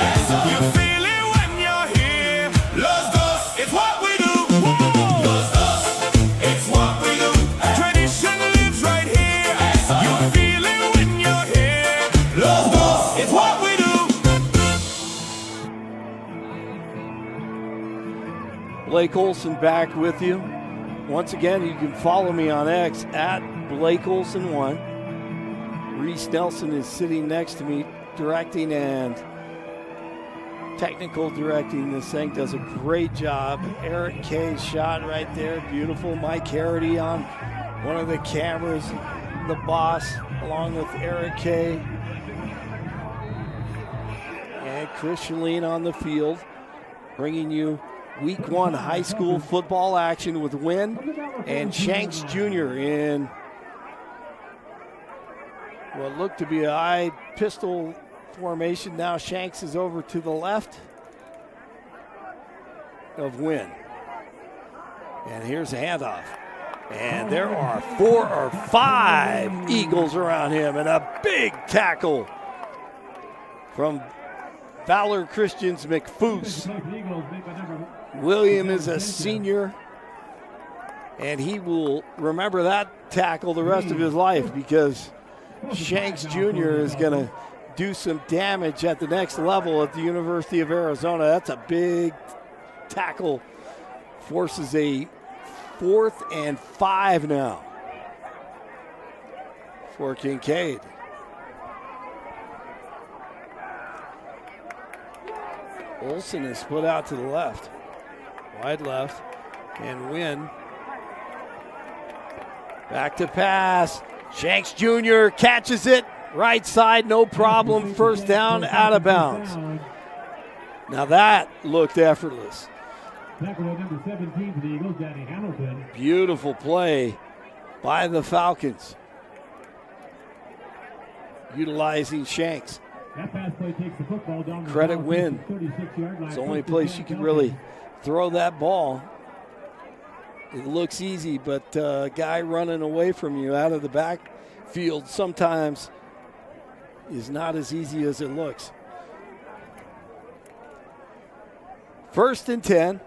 You feel it when you're here. Los Dos, it's what we do. Whoa. Los Dos, it's what we do. Tradition lives right here. You feel it when you're here. Los Dos, it's what we do. Blake Olson back with you. Once again, you can follow me on X at Blake Olson 1. Reese Nelson is sitting next to me, directing and technical directing this thing. Does a great job. Eric Kay's shot right there, beautiful. Mike Harity on one of the cameras, the boss, along with Eric Kay. And Christian Lean on the field, bringing you Week 1 high school football action with Wynn and Shanks Jr. in what looked to be an eye pistol formation. Now Shanks is over to the left of Wynn. And here's a handoff. And there are 4 or 5 Eagles around him, and a big tackle from Valor Christian's McFoose. William is a senior, and he will remember that tackle the rest of his life, because Shanks Jr. is going to do some damage at the next level at the University of Arizona. That's a big tackle. Forces a 4th and 5 now for Kinkaid. Olson is split out to the left. Wide left. And Wynn. Back to pass. Shanks Jr. catches it. Right side, no problem. First down, out of bounds. Now that looked effortless. Number 17 for the Eagles, Danny Hamilton. Beautiful play by the Falcons. utilizing Shanks. That pass play takes the football down the Credit ball, Wynn. 36-yard line. It's the only First and place 10 you can Falcons. really throw that ball. It looks easy, but a guy running away from you out of the backfield sometimes is not as easy as it looks. 1st and 10.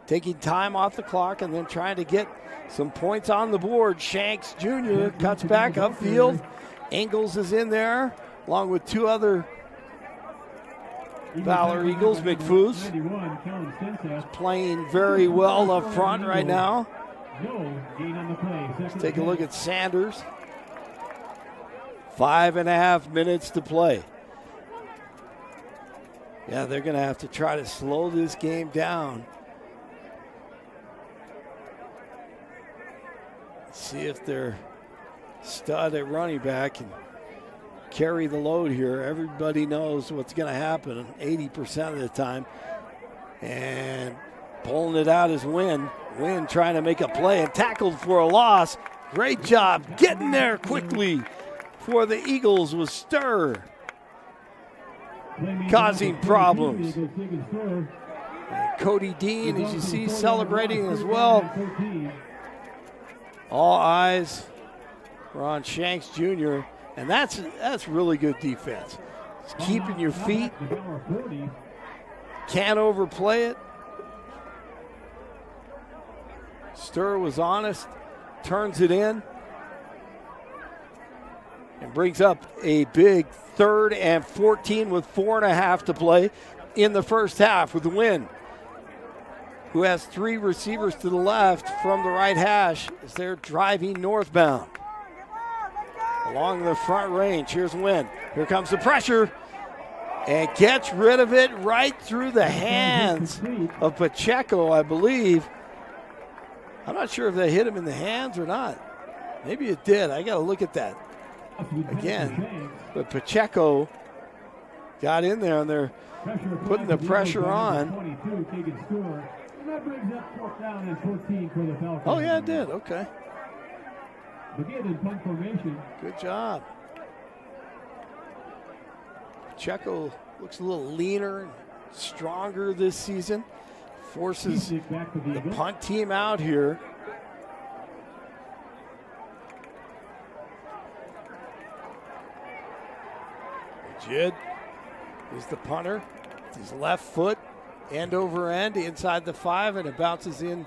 Taking time off the clock and then trying to get some points on the board. Shanks Jr. cuts back upfield. Ingles is in there, along with 2 other Valor Eagles. McFoose 91, Kellen Stenseth. playing very well up front right now. No gain on the play. Second Take a and look at Sanders. 5.5 minutes to play. Yeah, they're going to have to try to slow this game down. See if their stud at running back can carry the load here. Everybody knows what's going to happen 80% of the time. And pulling it out is Wynn. Wynn trying to make a play and tackled for a loss. Great job getting there quickly for the Eagles with Stir, causing problems. And Cody Dean, as you see, celebrating as well. All eyes were on Shanks Jr., and that's really good defense. It's keeping your feet, can't overplay it. Stir was honest, turns it in, and brings up a big 3rd and 14 with 4.5 to play in the first half with the Win, who has 3 receivers to the left from the right hash as they're driving northbound. Along the front range, here's Wynn. Here comes the pressure and gets rid of it right through the hands of Pacheco, I believe. I'm not sure if they hit him in the hands or not. Maybe it did. I got to look at that again. But Pacheco got in there and they're putting the pressure on. 22, taking score. And that brings up 4th down and 14 for the Falcons. Oh, yeah, it did. Okay. Again in punt formation. Good job. Pacheco looks a little leaner and stronger this season. Forces Back to the punt team out here. Jid is the punter. His left foot, end over end, inside the 5, and it bounces in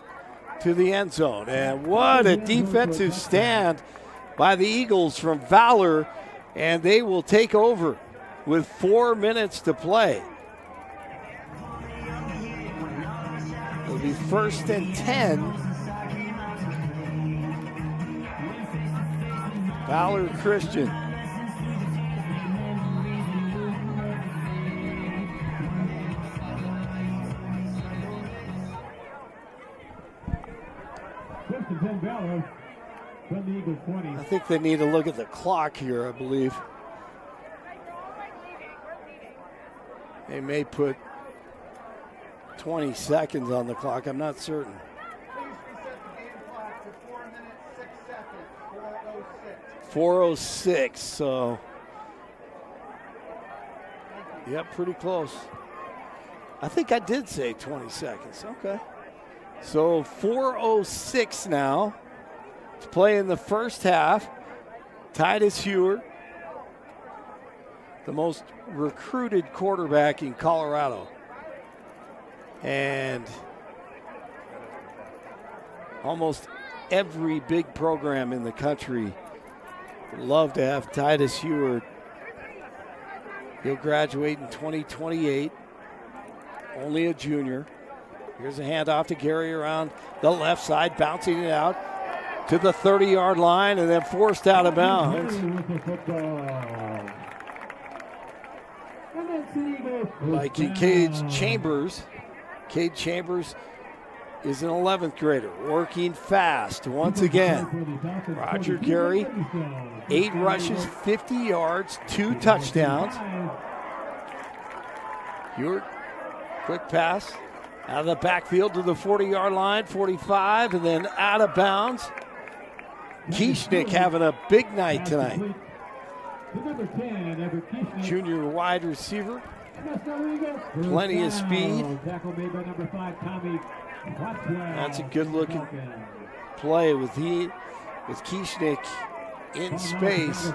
to the end zone. And what a defensive stand by the Eagles from Valor, and they will take over with 4 minutes to play. It'll be 1st and 10. Valor Christian. Valor from the Eagle 20. I think they need to look at the clock here, I believe. They may put 20 seconds on the clock. I'm not certain. Please reset the game clock to 4 minutes, 6 seconds, 4:06. 4:06, so yep, pretty close. I think I did say 20 seconds. Okay. So 4:06 now to play in the first half. Titus Heward, the most recruited quarterback in Colorado. And almost every big program in the country would love to have Titus Heward. He'll graduate in 2028, only a junior. Here's a handoff to Gary around the left side, bouncing it out to the 30-yard line and then forced out of bounds by Kinkaid Chambers. Cade Chambers is an 11th grader, working fast once again. Roger Gary, 8 rushes, 50 yards, 2 touchdowns. Heward, quick pass. Out of the backfield to the 40-yard line, 45, and then out of bounds. Kieschnick having a big night tonight. The number 10, Everett Kickoff. junior wide receiver. That's another Eagle. Plenty of First speed. down. Tackle made by number 5, Tommy. That's a good-looking play with Kickoff in space.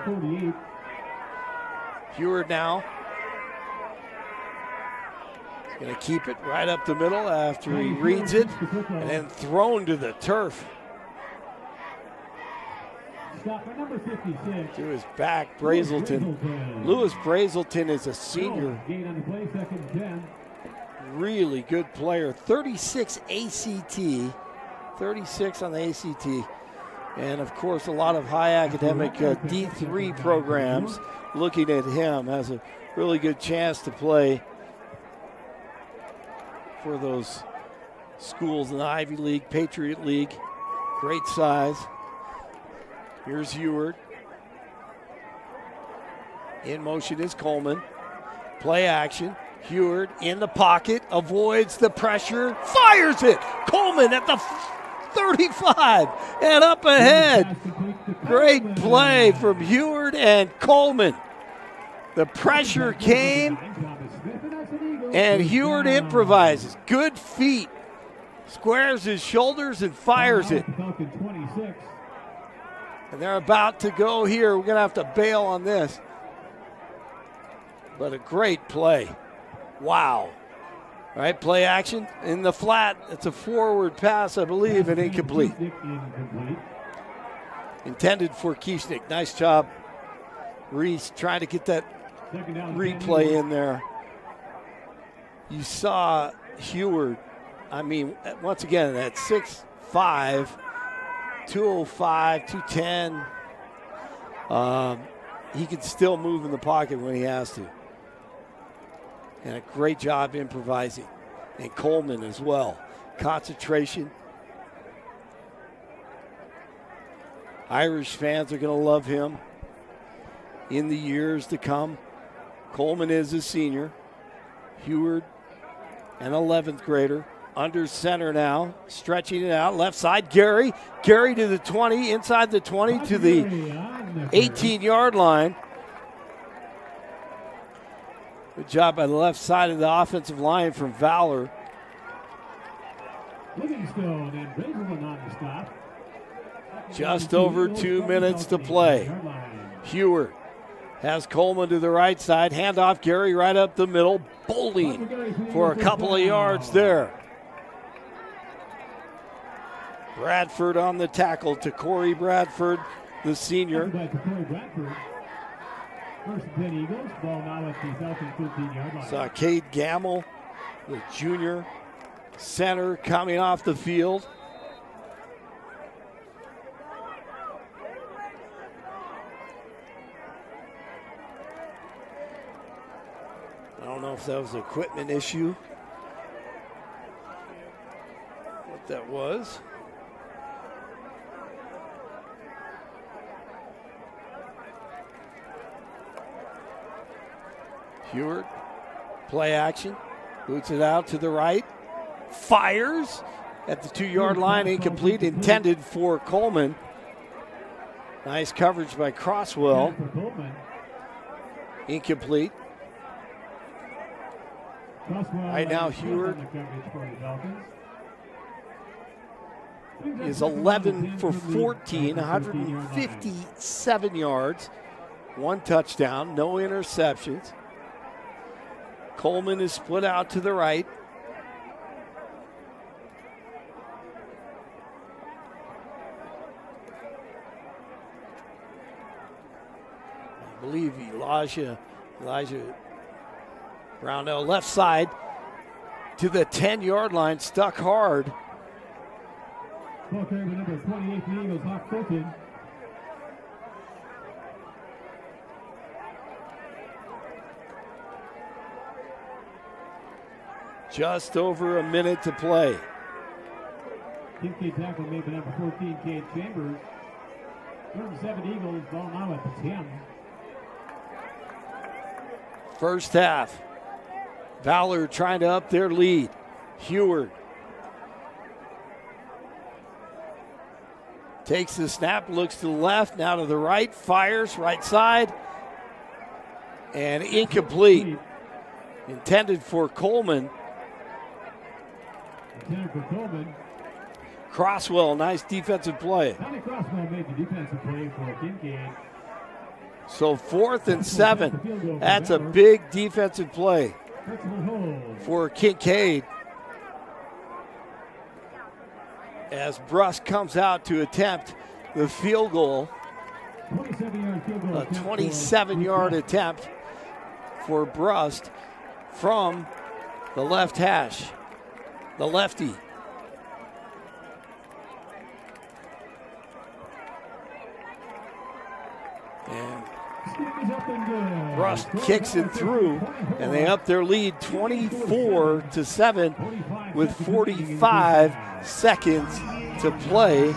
Heward now. He's going to keep it right up the middle after he reads it, and then thrown to the turf. Stop by number 56. To his back, Brazelton. Lewis Brazelton is a senior. Gain on the play, second and 10. Really good player. 36 ACT. 36 on the ACT. And of course, a lot of high academic D3 programs looking at him. Has a really good chance to play for those schools in the Ivy League, Patriot League. Great size. Here's Heward. In motion is Coleman. Play action. Heward in the pocket, avoids the pressure, fires it. Coleman at the 35 and up ahead. Great play from Heward and Coleman. The pressure came and Heward improvises. Good feet. Squares his shoulders and fires it. And they're about to go here. We're going to have to bail on this. But a great play. Wow. All right, play action in the flat. It's a forward pass, I believe, and incomplete. Intended for Kickoff. Nice job, Reese, trying to get that replay in there. You saw Heward, I mean, once again, at 6'5", 205, 210, he can still move in the pocket when he has to. And a great job improvising. And Coleman as well. Concentration. Irish fans are going to love him in the years to come. Coleman is a senior. Heward, an 11th grader. Under center now, stretching it out. Left side, Gary. Gary to the 20, inside the 20 to the 18-yard line. Good job by the left side of the offensive line from Valor. Livingstone and Brazelton on the stop. Just over 2 minutes to play. Heward has Coleman to the right side. Handoff, Gary right up the middle. Bowling for a couple of yards there. Bradford on the tackle to Corey Bradford, the senior. First and 10 Eagles, ball now at the Falcon 15-yard line. Saw Cade Gamble, the junior center, coming off the field. I don't know if that was an equipment issue. What that was. Heward, play action, boots it out to the right, fires at the 2-yard line, incomplete, intended for Coleman. Nice coverage by Crosswell. Incomplete. Right now, Heward is 11 for 14, 157 yards, 1 touchdown, no interceptions. Coleman is split out to the right. I believe Elijah Brownell left side to the 10-yard line, stuck hard. Ball carried by number 28 for the Eagles, Hawk Fulton. Just over a minute to play. Kinkaid tackle made by number 14, Cade Chambers. 3rd and 7 Eagles, ball now at the 10. First half. Valor trying to up their lead. Heward takes the snap, looks to the left, now to the right, fires right side, And incomplete. Intended for Coleman. Intended for Coleman. Crosswell, nice defensive play. Tommy Crosswell made the defensive play for Kinkaid. So 4th and 7. That's a big defensive play for Kinkaid. As Brust comes out to attempt the field goal. 27-yard field goal. A 27-yard attempt for Brust from the left hash, the lefty. And Brust kicks it through, and they up their lead 24-7 with 45 seconds to play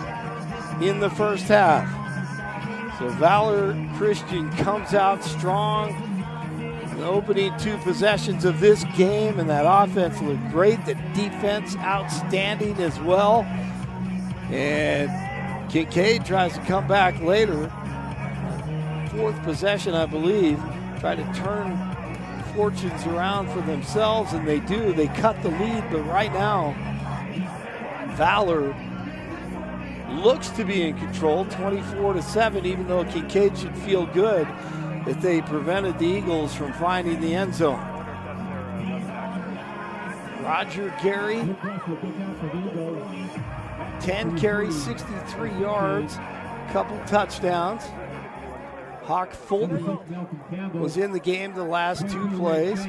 in the first half. So Valor Christian comes out strong. The opening 2 possessions of this game, and that offense looked great. The defense outstanding as well. And Kinkaid tries to come back later. 4th possession, I believe, try to turn fortunes around for themselves, and they do. They cut the lead, but right now, Valor looks to be in control, 24-7, even though Kinkaid should feel good that they prevented the Eagles from finding the end zone. Roger Gary, 10 carries, 63 yards, couple touchdowns. Hawk Fulton was in the game the last 2 plays.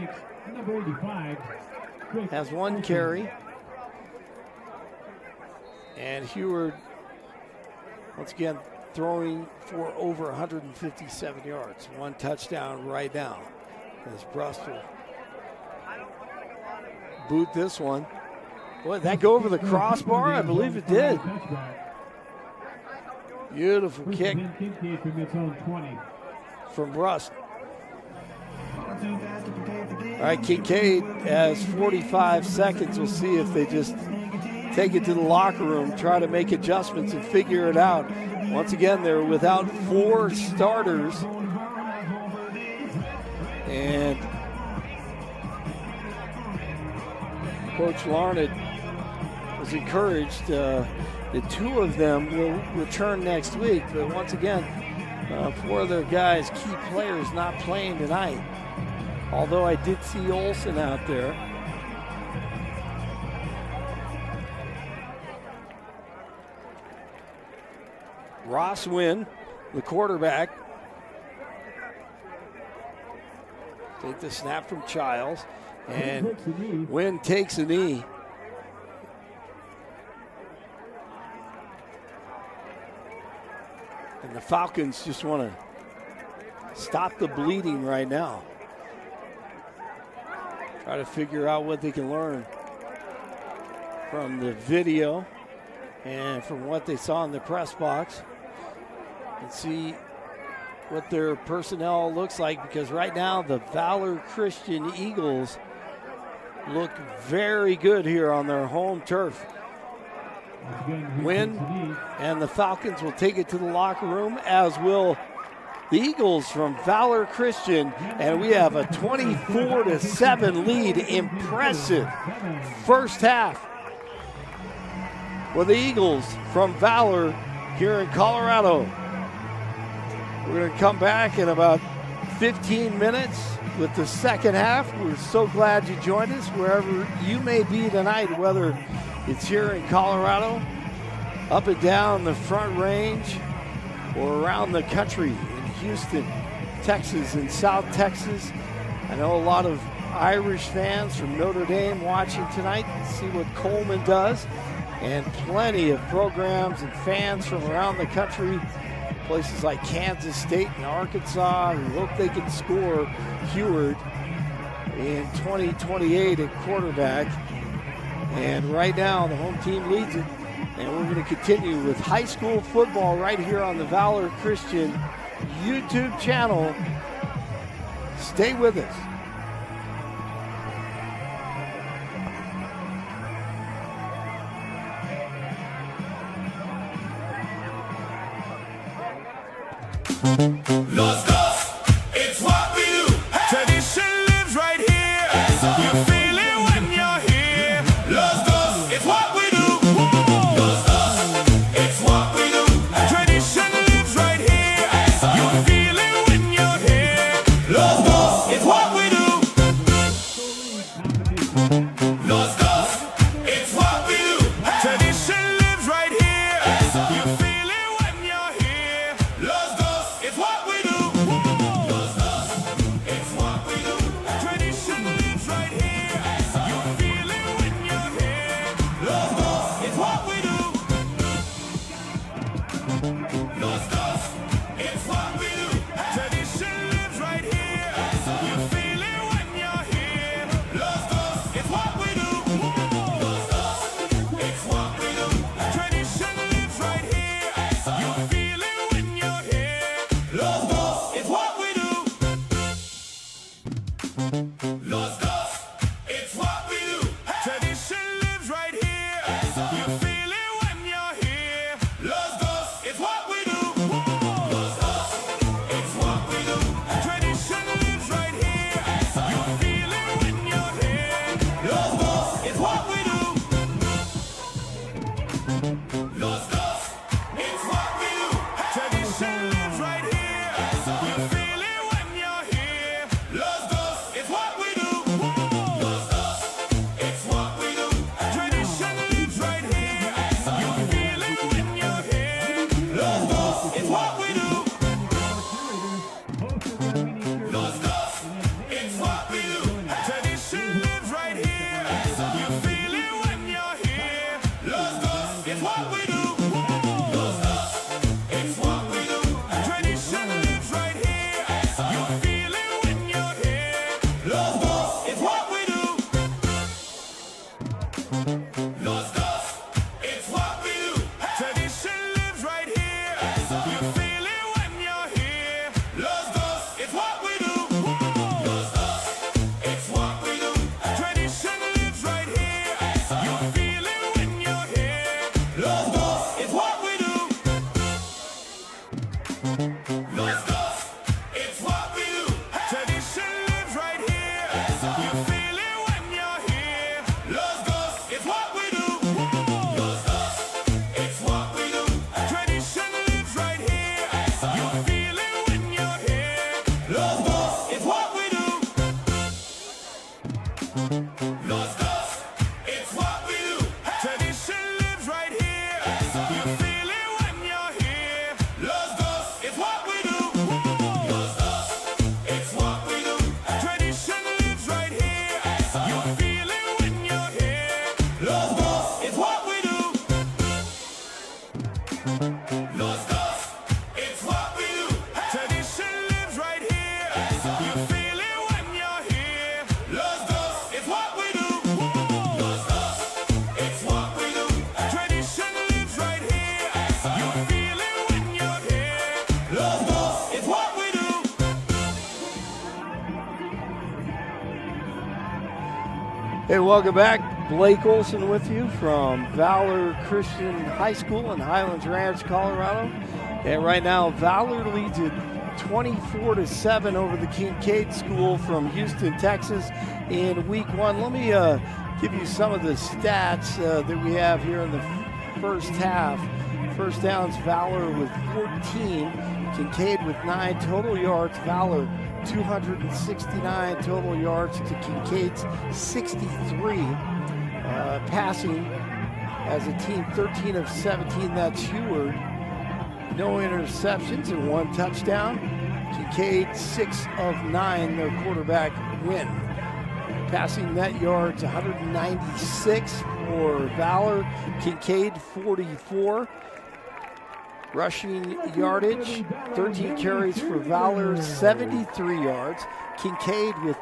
Has 1 carry. And Heward, once again, throwing for over 157 yards. 1 touchdown right now. As Brust will boot this one. Boy, did that go over the crossbar? I believe it did. Beautiful kick from Brust. All right, Kinkaid has 45 seconds. We'll see if they just take it to the locker room, try to make adjustments and figure it out. Once again, they're without 4 starters. And Coach Larned was encouraged that 2 of them will return next week. But once again, 4 of their guys, key players, not playing tonight. Although I did see Olsen out there. Ross Wynn, the quarterback. Take the snap from Childs, and Wynn takes a knee. And the Falcons just want to stop the bleeding right now. Try to figure out what they can learn from the video and from what they saw in the press box, and see what their personnel looks like, because right now the Valor Christian Eagles look very good here on their home turf. Win, and the Falcons will take it to the locker room, as will the Eagles from Valor Christian, and we have a 24-7 lead. Impressive first half for the Eagles from Valor here in Colorado. We're going to come back in about 15 minutes with the second half. We're so glad you joined us wherever you may be tonight, whether it's here in Colorado, up and down the Front Range, or around the country in Houston, Texas, and South Texas. I know a lot of Irish fans from Notre Dame watching tonight to see what Coleman does, and plenty of programs and fans from around the country, places like Kansas State and Arkansas, who hope they can score Heward in 2028 at quarterback. And right now, the home team leads it. And we're going to continue with high school football right here on the Valor Christian YouTube channel. Stay with us. Los dos, it's what we do. Hey! Los dos, it's what we do. Tradition lives right here. You feel it when you're here. Los dos, it's what we do. Los dos, it's what we do. Tradition lives right here. You feel it when you're here. Los dos, it's what we do. Los dos, it's what we do. Tradition lives right here. You feel it when you're here. Los dos, it's what we do. Los dos, it's what we do. Tradition lives right here. You feel it when you're here. Los dos, it's what we do. Los dos, it's what we do. Tradition lives right here. You feel it when you're here. Los dos, it's what we do. Los dos, it's what we do. Tradition lives right here. You feel it when you're here. Los dos, it's what we do. Los dos, it's what we do. Tradition lives right here. You feel it when you're here. Los dos, it's what we do. Los dos, it's what we do. Tradition lives right here. You feel it when you're here. Los dos, it's what we do. Hey, welcome back. Blake Olson with you from Valor Christian High School in Highlands Ranch, Colorado. And right now, Valor leads it 24-7 over the Kinkaid School from Houston, Texas in week one. Let me give you some of the stats that we have here in the first half. First downs, Valor with 14, Kinkaid with 9 total yards. Valor 269 total yards to Kinkaid's 63. Passing as a team, 13 of 17. That's Heward. No interceptions and 1 touchdown. Kinkaid 6 of 9, their quarterback win. Passing net yards 196 for Valor. Kinkaid 44. Rushing yardage 13 carries for Valor, 73 yards. Kinkaid with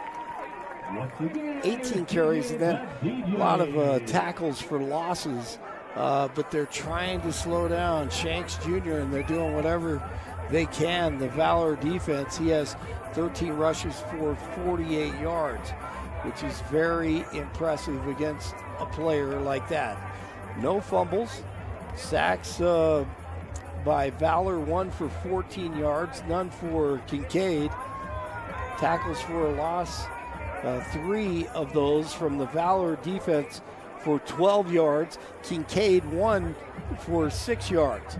18 carries, and then a lot of tackles for losses, but they're trying to slow down Shanks Jr., and they're doing whatever they can. The Valor defense, he has 13 rushes for 48 yards, which is very impressive against a player like that. No fumbles. Sacks by Valor, 1 for 14 yards, none for Kinkaid. Tackles for a loss, 3 of those from the Valor defense for 12 yards. Kinkaid 1 for 6 yards.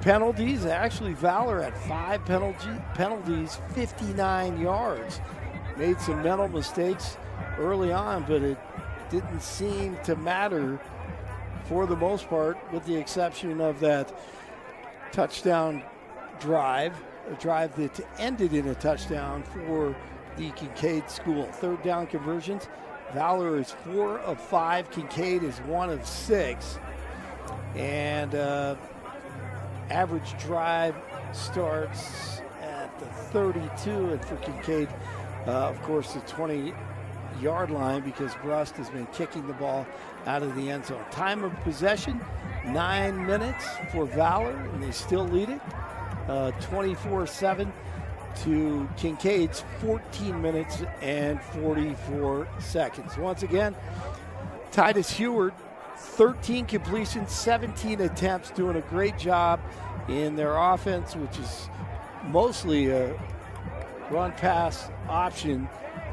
Penalties, actually Valor had 5 penalties, 59 yards. Made some mental mistakes early on, but it didn't seem to matter for the most part, with the exception of that touchdown drive, a drive that ended in a touchdown for the Kinkaid School. Third down conversions, Valor is 4 of 5, Kinkaid is 1 of 6. And average drive starts at the 32, and for Kinkaid, of course, the 20-yard line, because Brust has been kicking the ball out of the end zone. Time of possession, 9 minutes for Valor, and they still lead it 24-7 to Kinkaid's 14 minutes and 44 seconds. Once again, Titus Heward, 13 completions, 17 attempts, doing a great job in their offense, which is mostly a run-pass option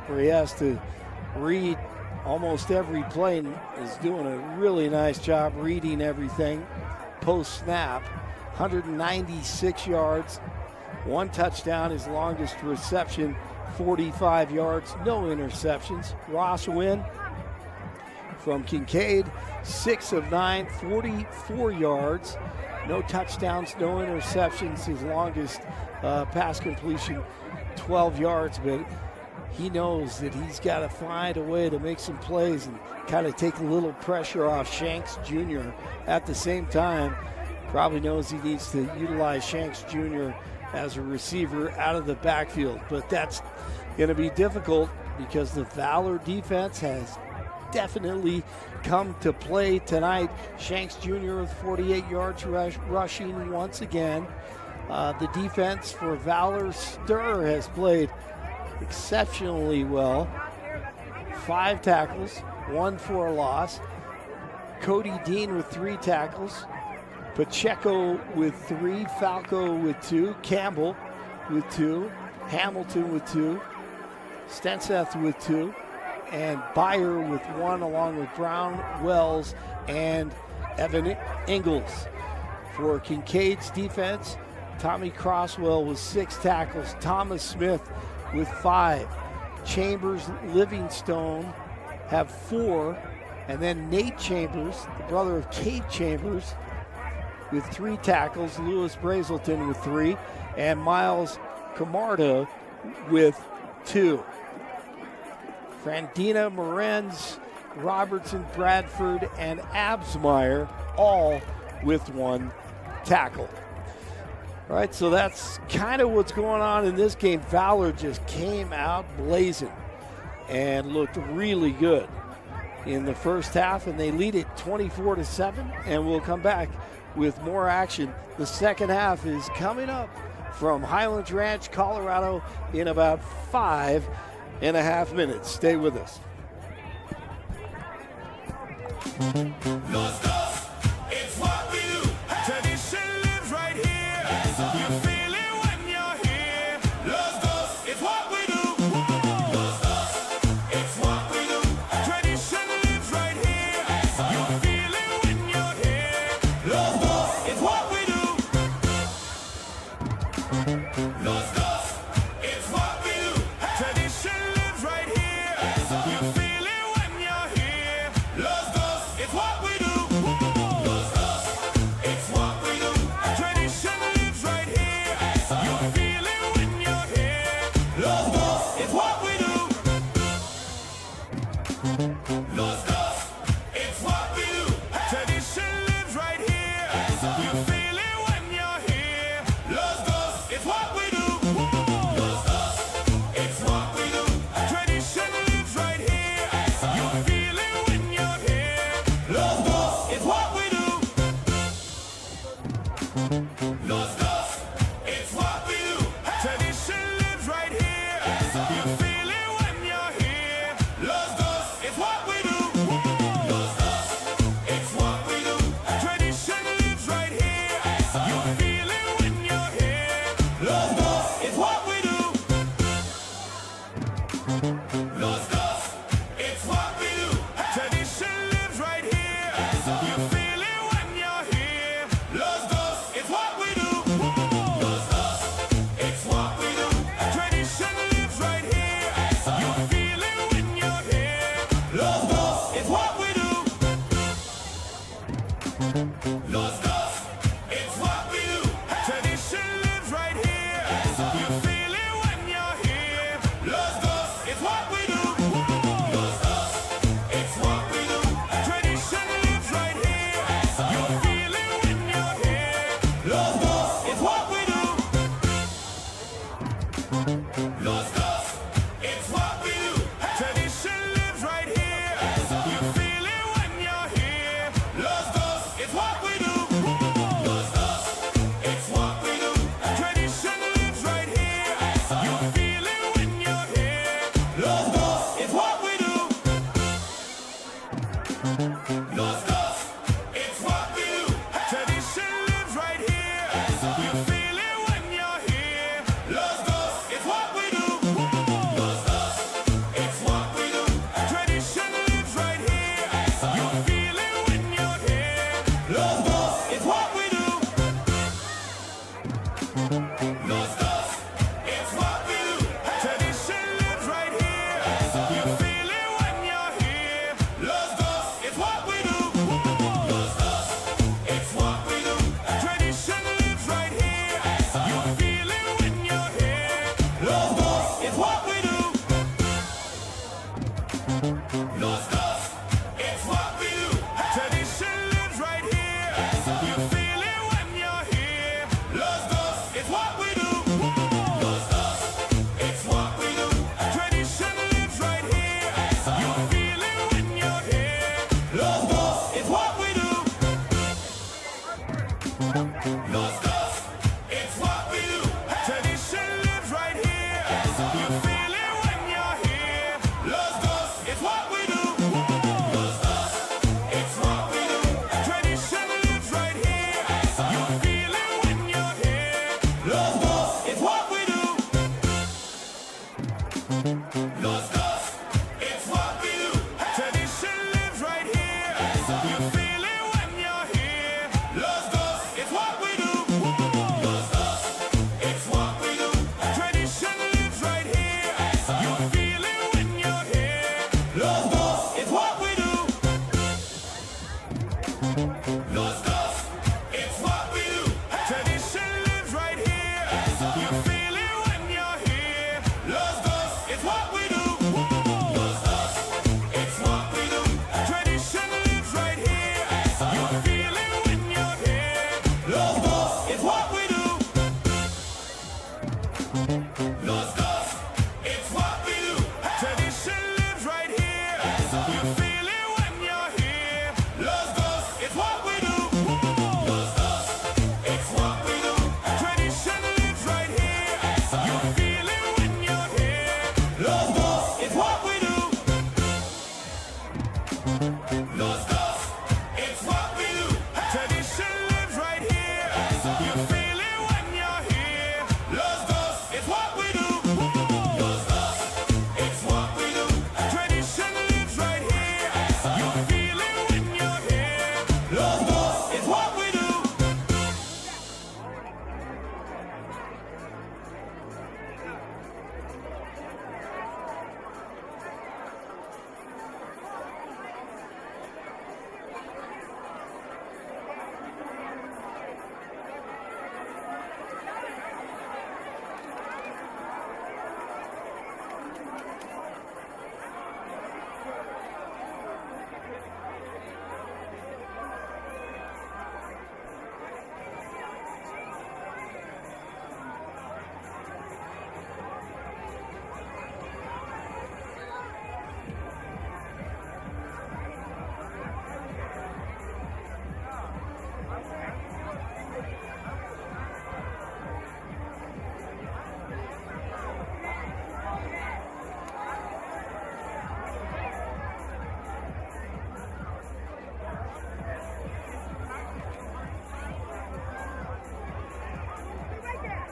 where he has to read almost every play, and is doing a really nice job reading everything post-snap. 196 yards, 1 touchdown, his longest reception, 45 yards, no interceptions. Ross Wynn from Kinkaid, 6 of 9, 44 yards, no touchdowns, no interceptions. His longest pass completion, 12 yards, but he knows that he's got to find a way to make some plays and kind of take a little pressure off Shanks Jr. At the same time, probably knows he needs to utilize Shanks Jr. as a receiver out of the backfield. But that's going to be difficult because the Valor defense has definitely come to play tonight. Shanks Jr. with 48 yards rushing once again. The defense for Valor Stir has played exceptionally well. 5 tackles, 1 for a loss. Cody Dean with 3 tackles. Pacheco with 3, Falco with 2, Campbell with 2, Hamilton with 2, Stenseth with 2, and Byer with 1, along with Brown, Wells, and Evan Ingalls. For Kinkaid's defense, Tommy Crosswell with 6 tackles, Thomas Smith with 5, Chambers, Livingstone have 4, and then Nate Chambers, the brother of Kate Chambers, with 3 tackles, Lewis Brazelton with 3, and Miles Camarda with 2. Frandina, Morenz, Robertson, Bradford, and Absmeyer all with 1 tackle. All right, so that's kind of what's going on in this game. Valor just came out blazing and looked really good in the first half, and they lead it 24-7, and we'll come back with more action. The second half is coming up from Highlands Ranch, Colorado, in about 5.5 minutes. Stay with us. It's what we do. Tradition lives right here. You feel it when you're here. Los Dos, it's what we do. Los Dos, it's what we do. Tradition lives right here. You feel it when you're here. Los Dos, it's what we do. Los Dos, it's what we do. Tradition lives right here. You feel it when you're here. Los Dos, it's what we do. Los Dos, it's what we do. Tradition lives right here. You feel it when you're here. Los Dos, it's what we do. Los Dos, it's what we do. Tradition lives right here. You feel it when you're here. Los Dos, it's what we do. Los Dos, it's what we do. Tradition lives right here. You feel it when you're here. Los Dos, it's what we do. Los Dos, it's what we do. Tradition lives right here. You feel it when you're here. Los Dos, it's what we do. Los Dos, it's what we do. Tradition lives right here. You feel it when you're here. Los Dos, it's what we do. Los Dos, it's what we do. Tradition lives right here. You feel it when you're here. Los Dos, it's what we do. Los Dos, it's what we do. Tradition lives right here. You feel it when you're here. Los Dos, it's what we do. Los Dos, it's what we do. Tradition lives right here. You feel it when you're here. Los Dos, it's what we do. Los Dos, it's what we do. Tradition lives right here. You feel it when you're here. Los Dos, it's what we do. Los Dos, it's what we do. Tradition lives right here. You feel it when you're here. Los Dos, it's what we do. Los Dos, it's what we do. Tradition lives right here. You feel it when you're here. Los Dos, it's what we do. Los Dos, it's what we do. Tradition lives right here. You feel it when you're here. Los Dos, it's what we do. Los Dos, it's what we do. Tradition lives right here. You feel it when you're here. Los Dos, it's what we do. Los Dos, it's what we do. Tradition lives right here. You feel it when you're here. Los Dos, it's what we do. Los dos, it's what we do. Tradition lives right here. You feel it when you're here. Los dos, it's what we do. Los dos, it's what we do. Tradition lives right here. You feel it when you're here. Los dos, it's what we do. Valor will be seated in the sack to start the second half.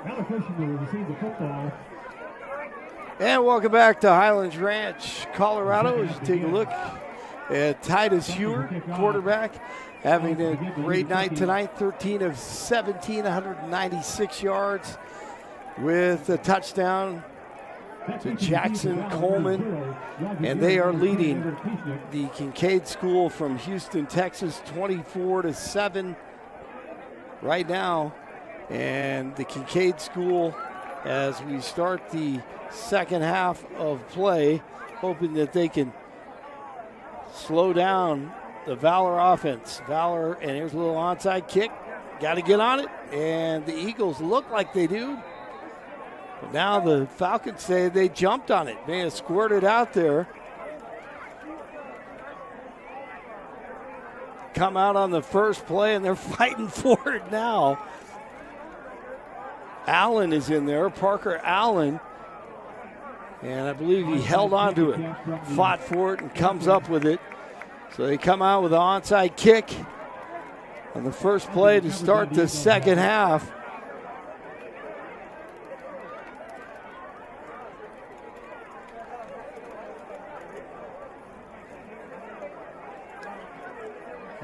Valor Christian will receive the football. And welcome back to Highlands Ranch, Colorado. As you take a look at Titus Hewer, quarterback, having a great night tonight. 13 of 17, 196 yards with a touchdown to Jackson Coleman. And they are leading the Kinkaid School from Houston, Texas, 24-7 right now. And the Kinkaid School, as we start the second half of play, hoping that they can slow down the Valor offense. Valor, and here's a little onside kick. Got to get on it. And the Eagles look like they do. But now the Falcons say they jumped on it. May have squirted out there. Come out on the first play, and they're fighting for it now. Allen is in there, Parker Allen. And I believe he held on to it, fought for it, and comes up with it. So they come out with an onside kick on the first play to start the second half.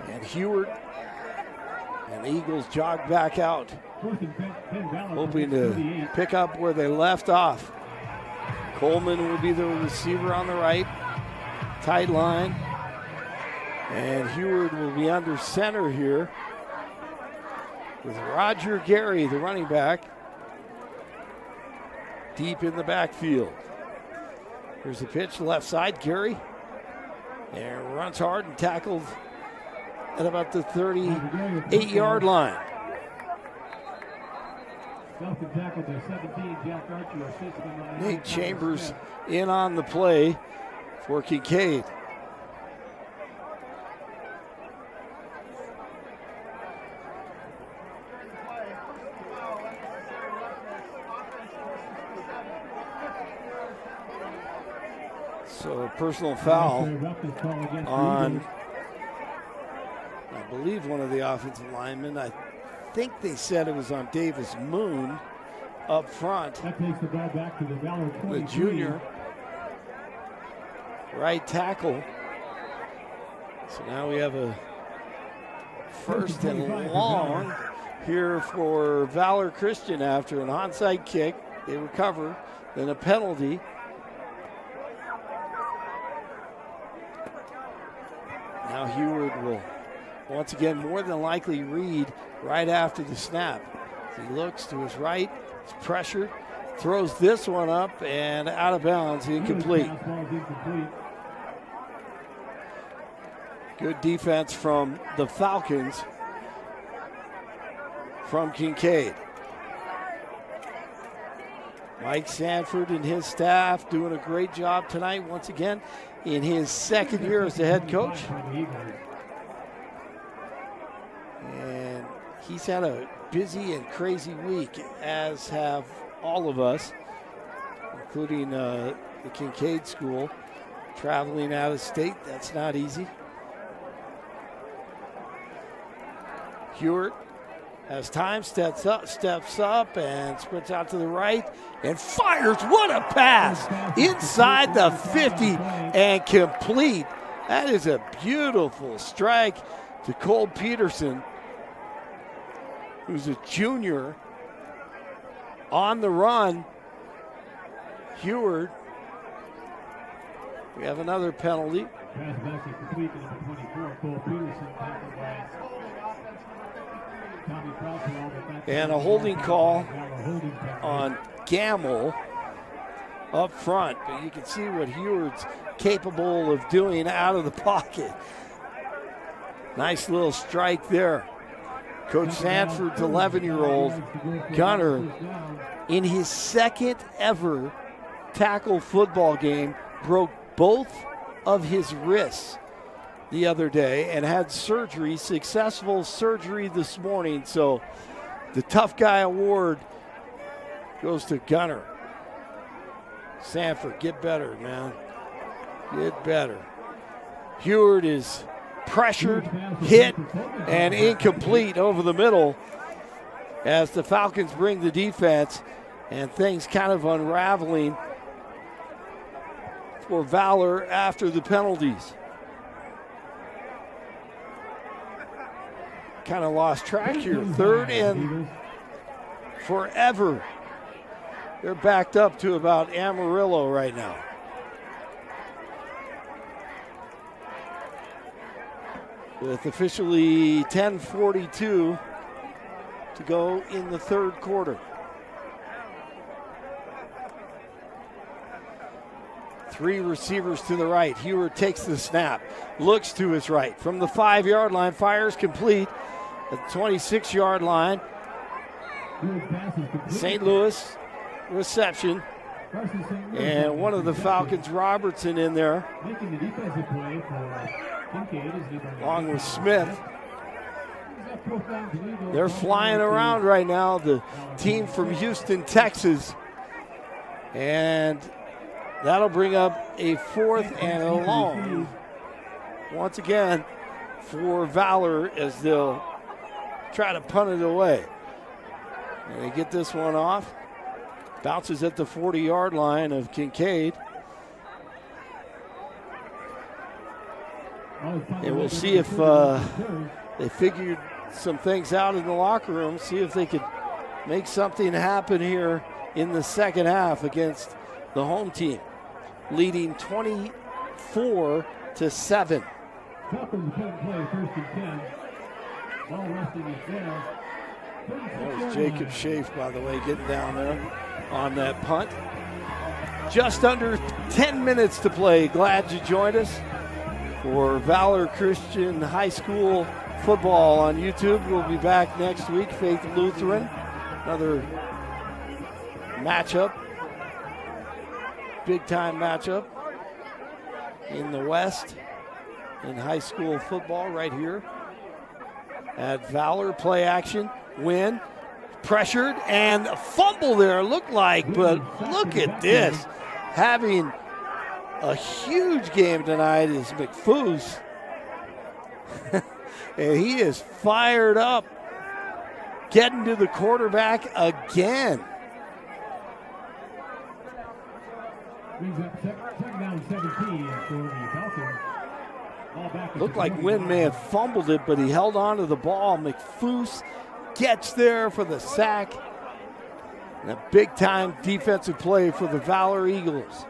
And Heward and the Eagles jog back out, hoping to pick up where they left off. Coleman will be the receiver on the right, tight line. And Heward will be under center here with Roger Gary, the running back, deep in the backfield. Here's the pitch, left side, Gary. And runs hard and tackled at about the 38-yard line. Nate Chambers in on the play for Kinkaid. So a personal foul on, I believe, one of the offensive linemen. I think they said it was on Davis Moon up front. That takes the ball back to the Valor 23. The junior right tackle. So now we have a first and long here for Valor Christian after an onside kick. They recover, then a penalty. Now Heward will once again more than likely read right after the snap. As he looks to his right, he's pressured, throws this one up and out of bounds, incomplete. Good defense from the Falcons, from Kinkaid. Mike Sanford and his staff doing a great job tonight once again in his second year as the head coach. And he's had a busy and crazy week, as have all of us, including the Kinkaid School. Traveling out of state, that's not easy. Heward has time, steps up and sprints out to the right and fires. What a pass! Inside the 50 and complete. That is a beautiful strike to Cole Peterson, who's a junior on the run. Heward. We have another penalty. Pass back to complete to number 24, Cole Peterson, tackled by Tommy Crouch. And a holding call on Gamble up front. But you can see what Heward's capable of doing out of the pocket. Nice little strike there. Coach Sanford's 11-year-old Gunner, in his second ever tackle football game, broke both of his wrists the other day and had surgery, successful surgery this morning. So the Tough Guy Award goes to Gunner. Sanford, get better, man. Get better. Heward is pressured, hit, and incomplete over the middle as the Falcons bring the defense, and things kind of unraveling for Valor after the penalties. Kind of lost track here. Third and forever. They're backed up to about Amarillo right now. With officially 10:42 to go in the third quarter. Three receivers to the right. Heward takes the snap, looks to his right. From the 5-yard line, fires complete at the 26-yard line. St. Louis reception. And one of the Falcons, Robertson, in there, along with Smith. They're flying around right now, the team from Houston, Texas. And that'll bring up a 4th and long. Once again, for Valor as they'll try to punt it away. And they get this one off. Bounces at the 40-yard line of Kinkaid. And we'll see if they figured some things out in the locker room, see if they could make something happen here in the second half against the home team, leading 24-7. Falcons couldn't play 1st and 10. Ball resting is there. That was Jacob Schaaf, by the way, getting down there on that punt. Just under 10 minutes to play. Glad you joined us for Valor Christian High School football on YouTube. We'll be back next week. Faith Lutheran, another matchup, big time matchup in the West in high school football right here at Valor. Play action, win, pressured, and a fumble there looked like, but look at this. Having a huge game tonight is McFoose. And he is fired up, getting to the quarterback again. Brings up second down 17 for the Falcons. Ball back. Looked like Wynn may have fumbled it, but he held on to the ball. McFoose gets there for the sack. And a big-time defensive play for the Valor Eagles.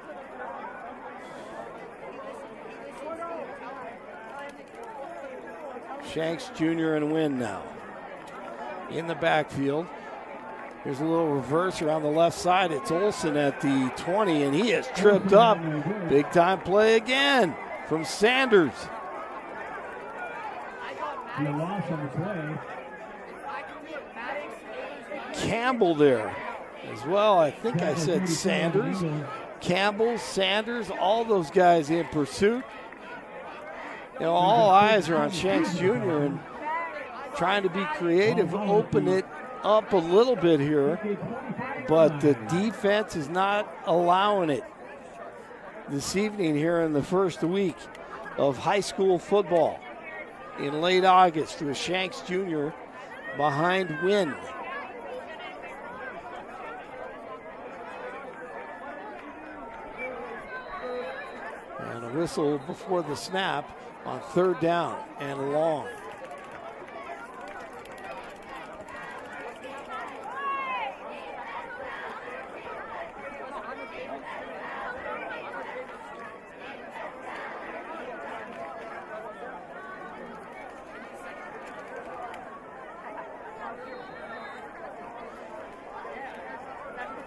Shanks Jr. and Wynn now in the backfield. Here's a little reverse around the left side. It's Olsen at the 20, and he is tripped up. Big-time play again from Sanders. The loss on the play. Campbell there as well. I think I said Sanders. Campbell, Sanders, all those guys in pursuit. You know, all eyes are on Shanks Jr. and trying to be creative, open it up a little bit here, but the defense is not allowing it this evening here in the first week of high school football in late August, with Shanks Jr. behind Wynn. And a whistle before the snap on 3rd down and long.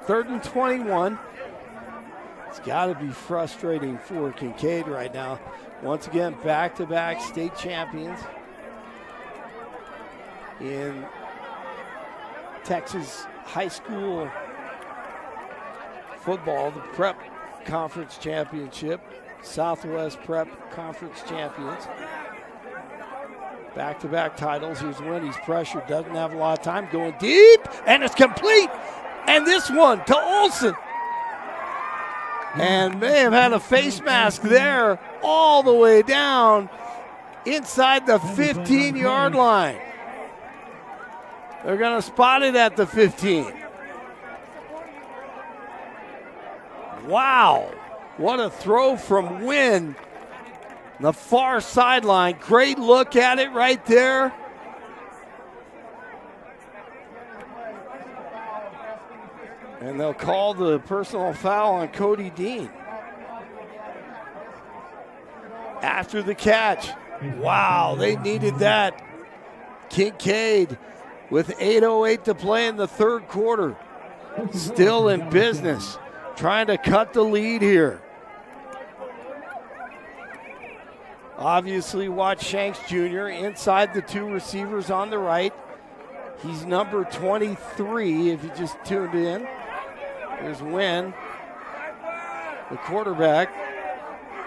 Third and 21. It's got to be frustrating for Kinkaid right now. Once again, back-to-back state champions in Texas high school football, the Prep Conference Championship, Southwest Prep Conference champions. Back-to-back titles. Here's Wynn. He's pressured, doesn't have a lot of time, going deep, and it's complete. And this one to Olsen. And may have had a face mask there all the way down inside the 15-yard line. They're going to spot it at the 15. Wow, what a throw from Wynn. The far sideline, great look at it right there. And they'll call the personal foul on Cody Dean. After the catch. Wow, they needed that. Kinkaid with 8:08 to play in the third quarter. Still in business. Trying to cut the lead here. Obviously, watch Shanks Jr. inside the 2 receivers on the right. He's number 23 if you just tuned in. Here's Wynn, the quarterback,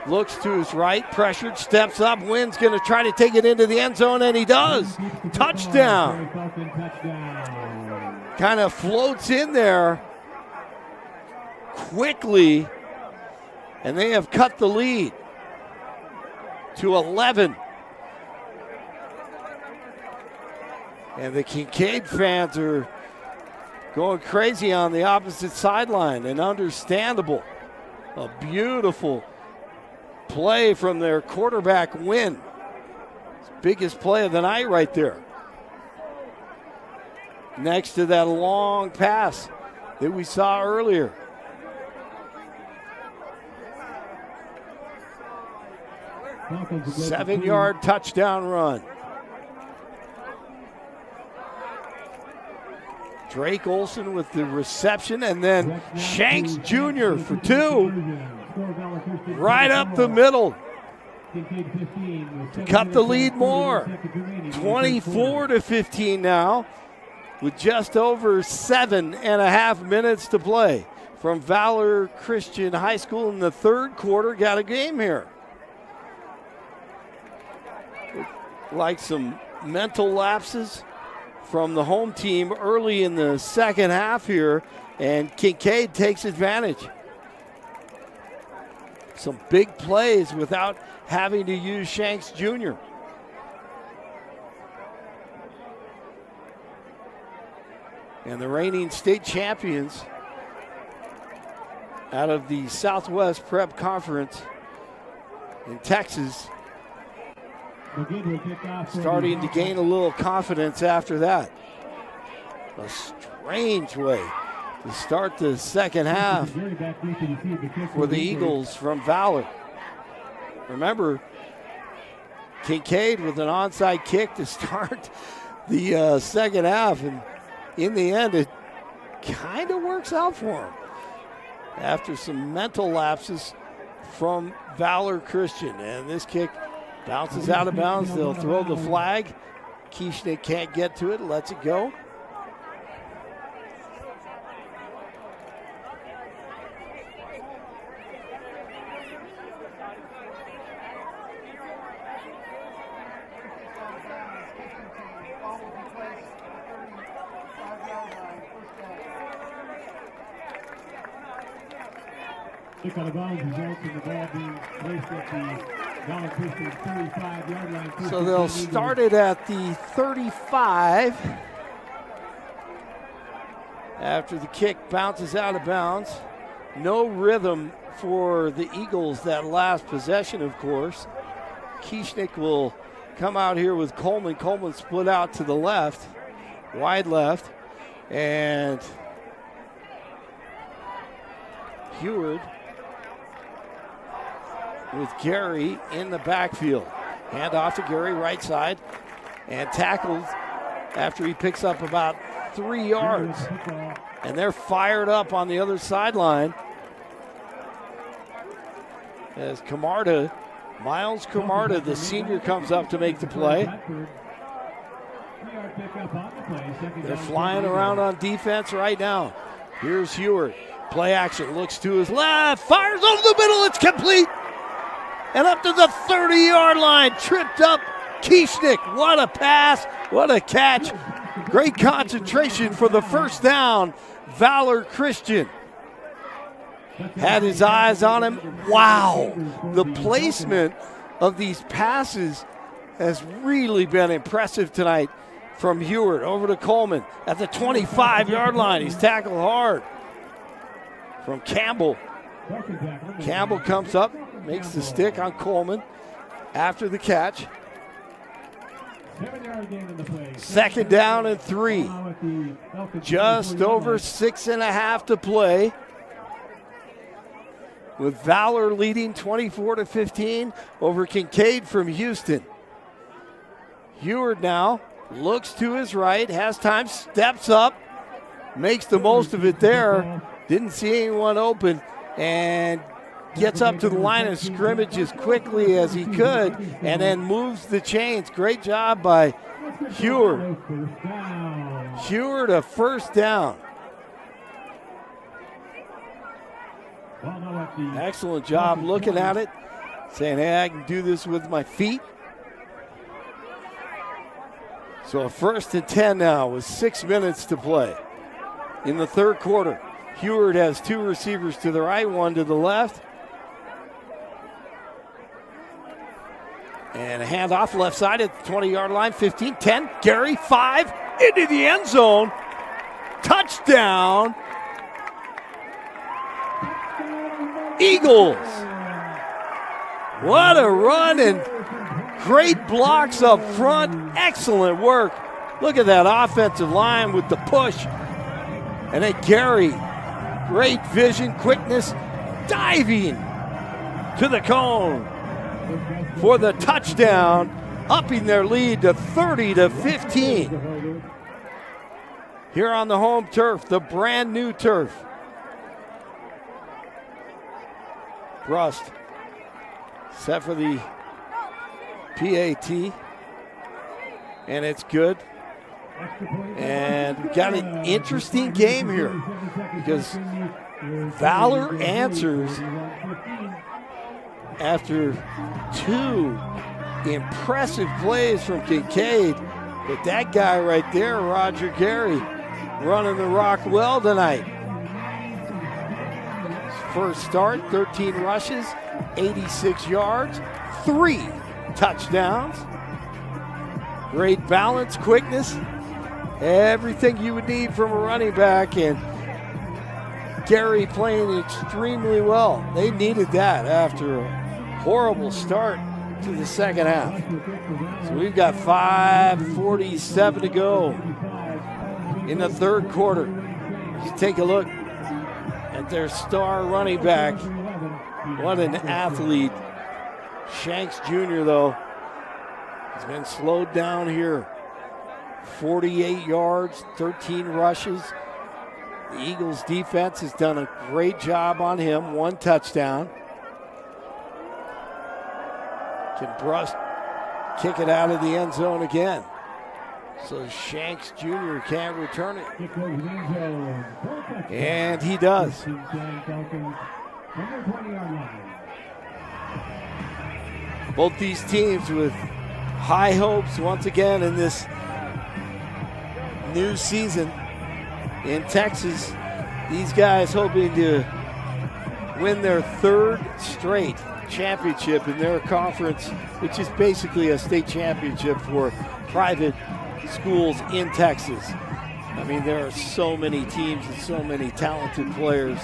looks to his right, pressured, steps up. Wynn's going to try to take it into the end zone, and he does. Touchdown. Kind of floats in there quickly and they have cut the lead to 11. And the Kinkaid fans are going crazy on the opposite sideline, and understandable. A beautiful play from their quarterback, Win. Biggest play of the night right there. Next to that long pass that we saw earlier. Falcons 7-yard touchdown run. Drake Olson with the reception, and then Shanks Jr. for 2. Right up the middle. Cut the lead more. 24-15 now, with just over 7.5 minutes to play. From Valor Christian High School in the third quarter, got a game here. Like some mental lapses from the home team early in the second half here, and Kinkaid takes advantage. Some big plays without having to use Shanks Jr. And the reigning state champions out of the Southwest Prep Conference in Texas starting to gain a little confidence after that. A strange way to start the second half for the Eagles from Valor. Remember, Kinkaid with an onside kick to start the second half, and in the end it kind of works out for him after some mental lapses from Valor Christian. And this kick bounces out of bounds. They'll throw the flag. Kieschnick can't get to it, lets it go. Kick out of bounds results in the ball being placed at the Valor Christian 35-yard line. So they'll start it at the 35 after the kick bounces out of bounds. No rhythm for the Eagles that last possession, of course. Kieschnick will come out here with Coleman. Coleman split out to the left, wide left, and Heward with Gary in the backfield. Hand off to Gary, right side, and tackled after he picks up about 3 yards. And they're fired up on the other sideline as Miles Camarda, the senior, comes up to make the play. They're flying around on defense right now. Here's Heward. Play action, looks to his left, fires over the middle, it's complete. And up to the 30-yard line, tripped up Kieschnick. What a pass, what a catch. Great concentration for the first down. Valor Christian had his eyes on him. Wow, the placement of these passes has really been impressive tonight from Heward. Over to Coleman at the 25-yard line. He's tackled hard from Campbell. Campbell comes up, makes the stick on Coleman after the catch. 7-yard gain in the play. Second down and 3. Just over 6.5 to play, with Valor leading 24-15 over Kinkaid from Houston. Heward now looks to his right, has time, steps up, makes the most of it there. Didn't see anyone open, and gets up to the line of scrimmage as quickly as he could, and then moves the chains. Great job by Heward. Heward, a first down. Excellent job looking at it, saying, hey, I can do this with my feet. So a 1st and 10 now with 6 minutes to play in the third quarter. Heward has 2 receivers to the right, 1 to the left. And a handoff left side at the 20-yard line, 15, 10, Gary, 5, into the end zone. Touchdown, Eagles. What a run and great blocks up front. Excellent work. Look at that offensive line with the push. And then Gary, great vision, quickness, diving to the cone for the touchdown, upping their lead to 30-15. Here on the home turf, the brand new turf. Brust set for the PAT, and it's good. And we've got an interesting game here because Valor answers after 2 impressive plays from Kinkaid. But that guy right there, Roger Gary, running the rock well tonight. His first start, 13 rushes, 86 yards, 3 touchdowns. Great balance, quickness, everything you would need from a running back, and Gary playing extremely well. They needed that after a horrible start to the second half. So we've got 5:47 to go in the third quarter. Just take a look at their star running back. What an athlete. Shanks Jr., though, has been slowed down here. 48 yards, 13 rushes. The Eagles defense has done a great job on him. 1 touchdown. Can Brust kick it out of the end zone again? So Shanks Jr. can't return it. And he does. Both these teams with high hopes once again in this new season in Texas. These guys hoping to win their 3rd straight championship in their conference, which is basically a state championship for private schools in Texas. I mean, there are so many teams and so many talented players,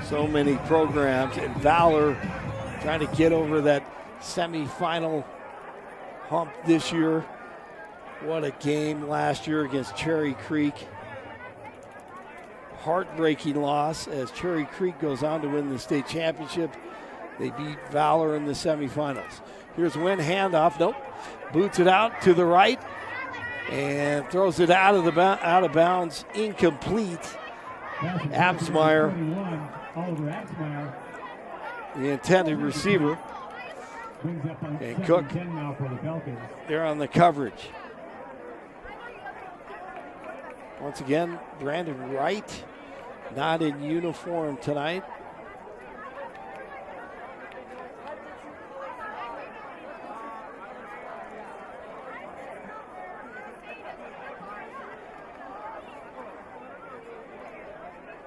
so many programs, and Valor trying to get over that semifinal hump this year. What a game last year against Cherry Creek. Heartbreaking loss as Cherry Creek goes on to win the state championship. They beat Valor in the semifinals. Here's Wynn, handoff, nope. Boots it out to the right and throws it out of bounds, incomplete. Absmeyer, the intended receiver. And Cook, they're on the coverage. Once again, Brandon Wright, not in uniform tonight.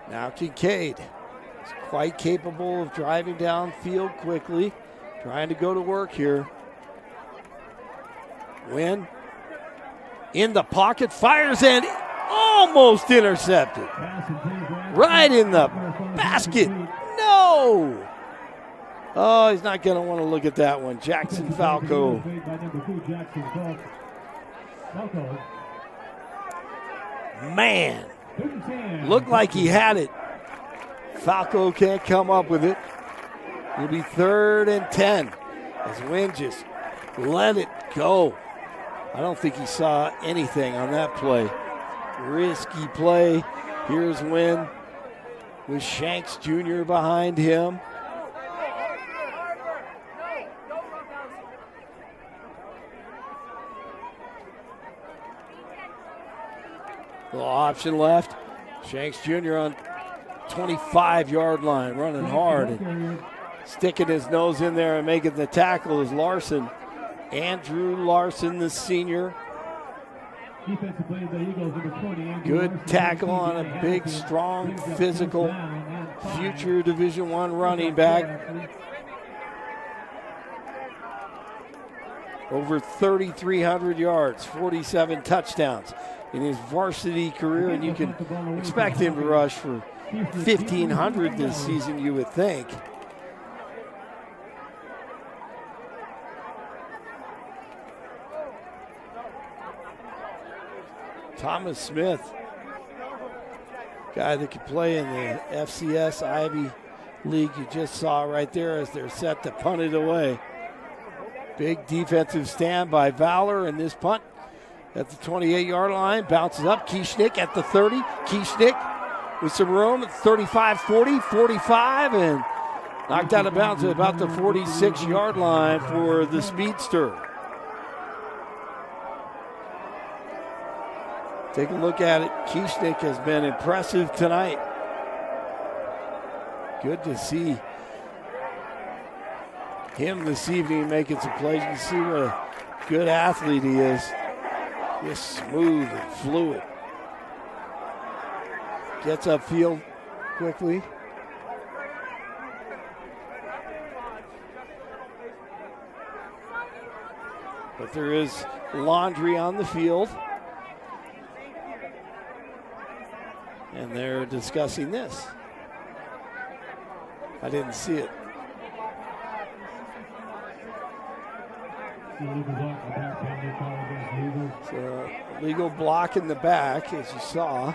Now Kinkaid is quite capable of driving downfield quickly, trying to go to work here. Wynn in the pocket, fires and almost intercepted. Right in the basket. No! Oh, he's not going to want to look at that one. Jackson Falco. Man, looked like he had it. Falco can't come up with it. It'll be 3rd and 10 as Wynn just let it go. I don't think he saw anything on that play. Risky play. Here's Wynn with Shanks Jr. behind him. Little option left. Shanks Jr. on 25-yard line, running hard and sticking his nose in there and making the tackle is Larson. Andrew Larson, the senior. Good tackle on a big, strong, physical, future Division I running back. over 3,300 yards, 47 touchdowns in his varsity career, and you can expect him to rush for 1,500 this season, you would think. Thomas Smith, guy that could play in the FCS Ivy League, you just saw right there as they're set to punt it away. Big defensive stand by Valor, and this punt at the 28-yard line bounces up. Kieschnick at the 30. Kieschnick with some room at 35, 40, 45, and knocked out of bounds at about the 46-yard line for the speedster. Take a look at it. Kieschnick has been impressive tonight. Good to see him this evening making some plays. You see what a good athlete he is. Just smooth and fluid. Gets upfield quickly. But there is laundry on the field. And they're discussing this. I didn't see it. So, legal block in the back, as you saw.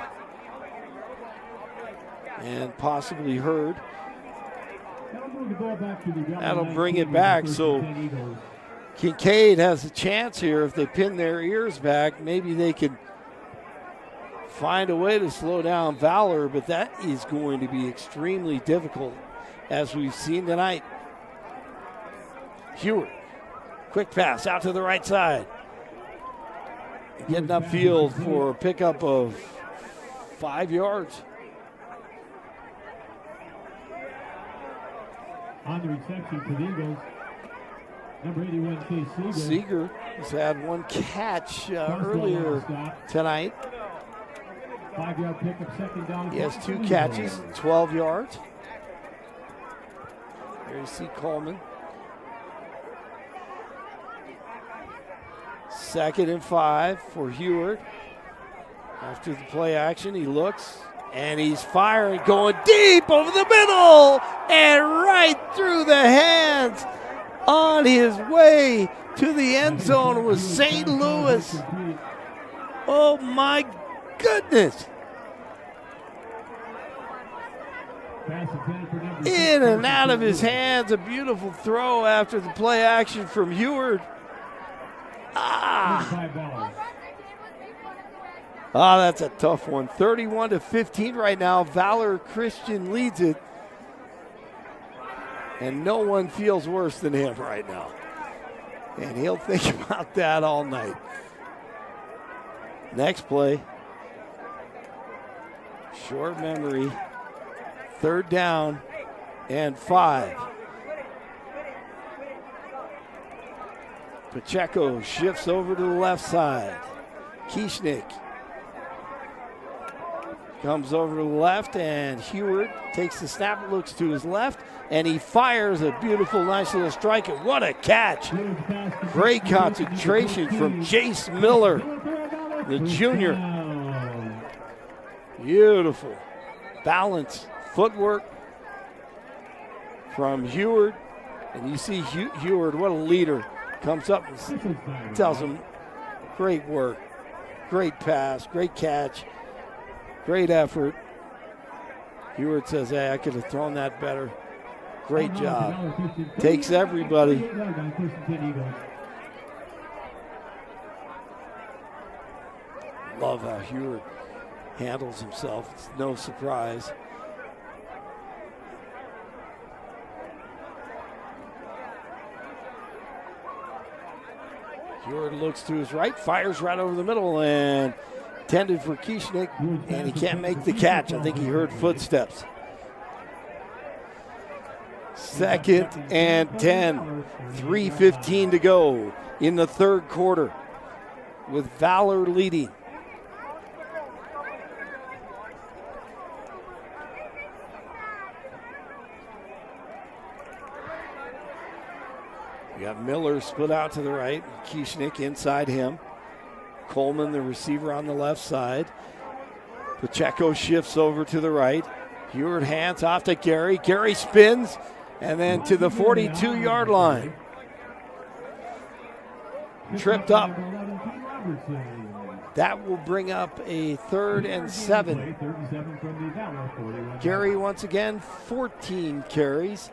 And possibly heard. That'll bring it back. So Kinkaid has a chance here. If they pin their ears back, maybe they could find a way to slow down Valor, but that is going to be extremely difficult, as we've seen tonight. Hewitt, quick pass out to the right side. Getting upfield for a pickup of 5 yards. On the reception for the Eagles, number 81, Case Seeger. Seeger has had one catch earlier tonight. 5-yard pickup, second down. He has 2 catches, 12 yards. There you see Coleman. 2nd and 5 for Hewitt. After the play action, he looks, and he's firing, going deep over the middle, and right through the hands on his way to the end zone was St. Louis. Oh my goodness. In and out of his hands, a beautiful throw after the play action from Hewitt. That's a tough one. 31-15 right now. Valor Christian leads it. And no one feels worse than him right now. And he'll think about that all night. Next play. Short memory. 3rd down and 5. Pacheco shifts over to the left side. Kieschnick comes over to the left, and Hewitt takes the snap, looks to his left, and he fires a beautiful, nice little strike. And what a catch. Great concentration from Jace Miller, the junior. Beautiful balance, footwork from Hewitt. And you see Hewitt, what a leader. Comes up and tells him, great work, great pass, great catch, great effort. Hewitt says, hey, I could have thrown that better. Great job. Takes everybody. Love how Hewitt handles himself. It's no surprise. Hewitt looks to his right, fires right over the middle, and intended for Kieschnick, and he can't make the catch. I think he heard footsteps. 2nd and 10, 3:15 to go in the 3rd quarter with Valor leading. You got Miller split out to the right. Kieschnick inside him. Coleman, the receiver, on the left side. Pacheco shifts over to the right. Heward hands off to Gary. Gary spins and then to the 42-yard line. Tripped up. That will bring up a 3rd and 7. Gary once again, 14 carries,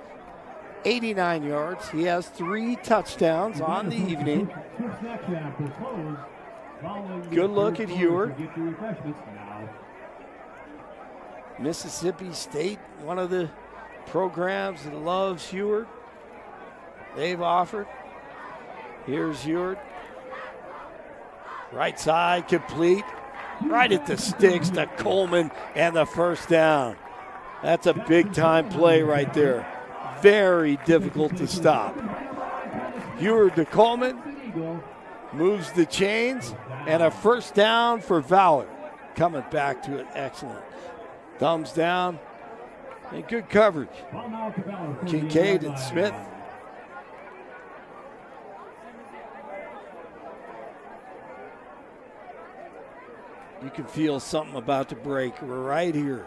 89 yards. He has 3 touchdowns on the evening. Good look at Heward. Mississippi State, one of the programs that loves Heward. They've offered. Here's Heward. Right side, complete. Right at the sticks to Coleman and the first down. That's a big-time play right there. Very difficult to stop. Heward to Coleman. Moves the chains. And a first down for Valor. Coming back to it. Excellent. Thumbs down. And good coverage. Kinkaid and Smith. You can feel something about to break. We're right here.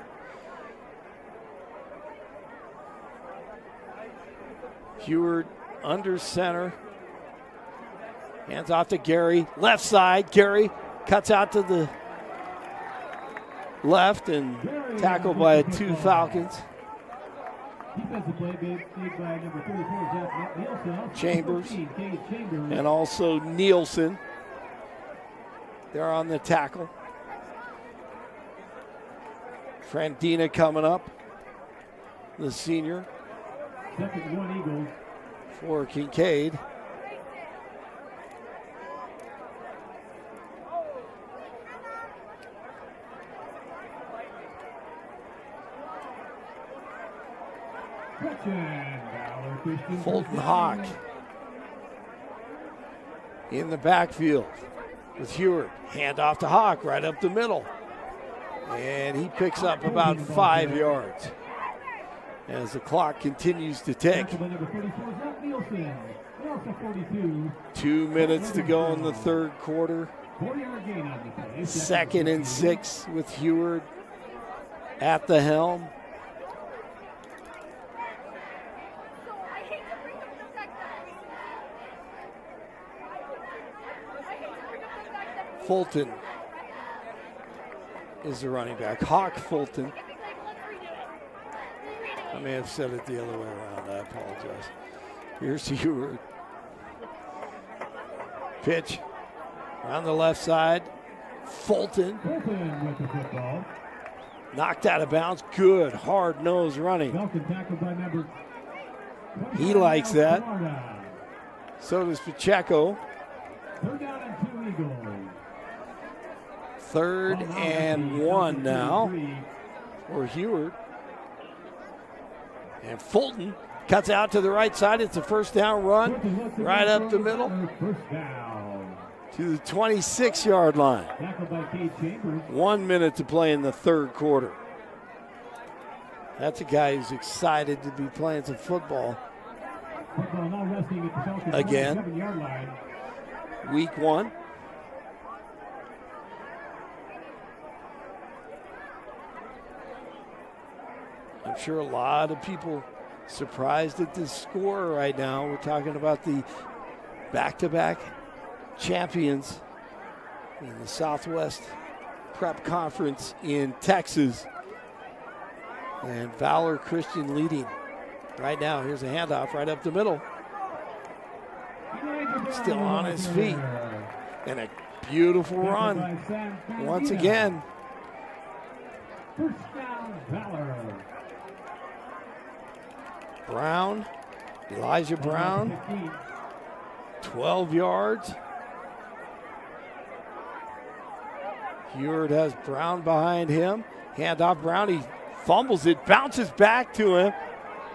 Heward under center. Hands off to Gary. Left side. Gary cuts out to the left and tackled by 2 Falcons. Chambers and also Nielsen. They're on the tackle. Frandina coming up, the senior. Second 1 Eagles. For Kinkaid. Fulton Hawk in the backfield with Heward. Hand off to Hawk right up the middle. And he picks up about 5 yards as the clock continues to tick. 2 minutes to go in the 3rd quarter. 2nd and 6 with Heward at the helm. Fulton is the running back. Hawk Fulton. I may have said it the other way around. I apologize. Here's Heward. Pitch on the left side. Fulton. With the football. Knocked out of bounds. Good hard nose running. He likes that. So does Pacheco. 3rd down and 2 Eagles. 3rd and 1 now for Heward. And Fulton cuts out to the right side. It's a first down run right up the middle to the 26-yard line. 1 minute to play in the 3rd quarter. That's a guy who's excited to be playing some football. Again, week 1. I'm sure a lot of people surprised at the score right now. We're talking about the back-to-back champions in the Southwest Prep Conference in Texas. And Valor Christian leading right now. Here's a handoff right up the middle. Still on his feet. And a beautiful run once again. First down, Valor. Brown, Elijah Brown, 12 yards. Heward has Brown behind him. Hand off Brown, he fumbles it, bounces back to him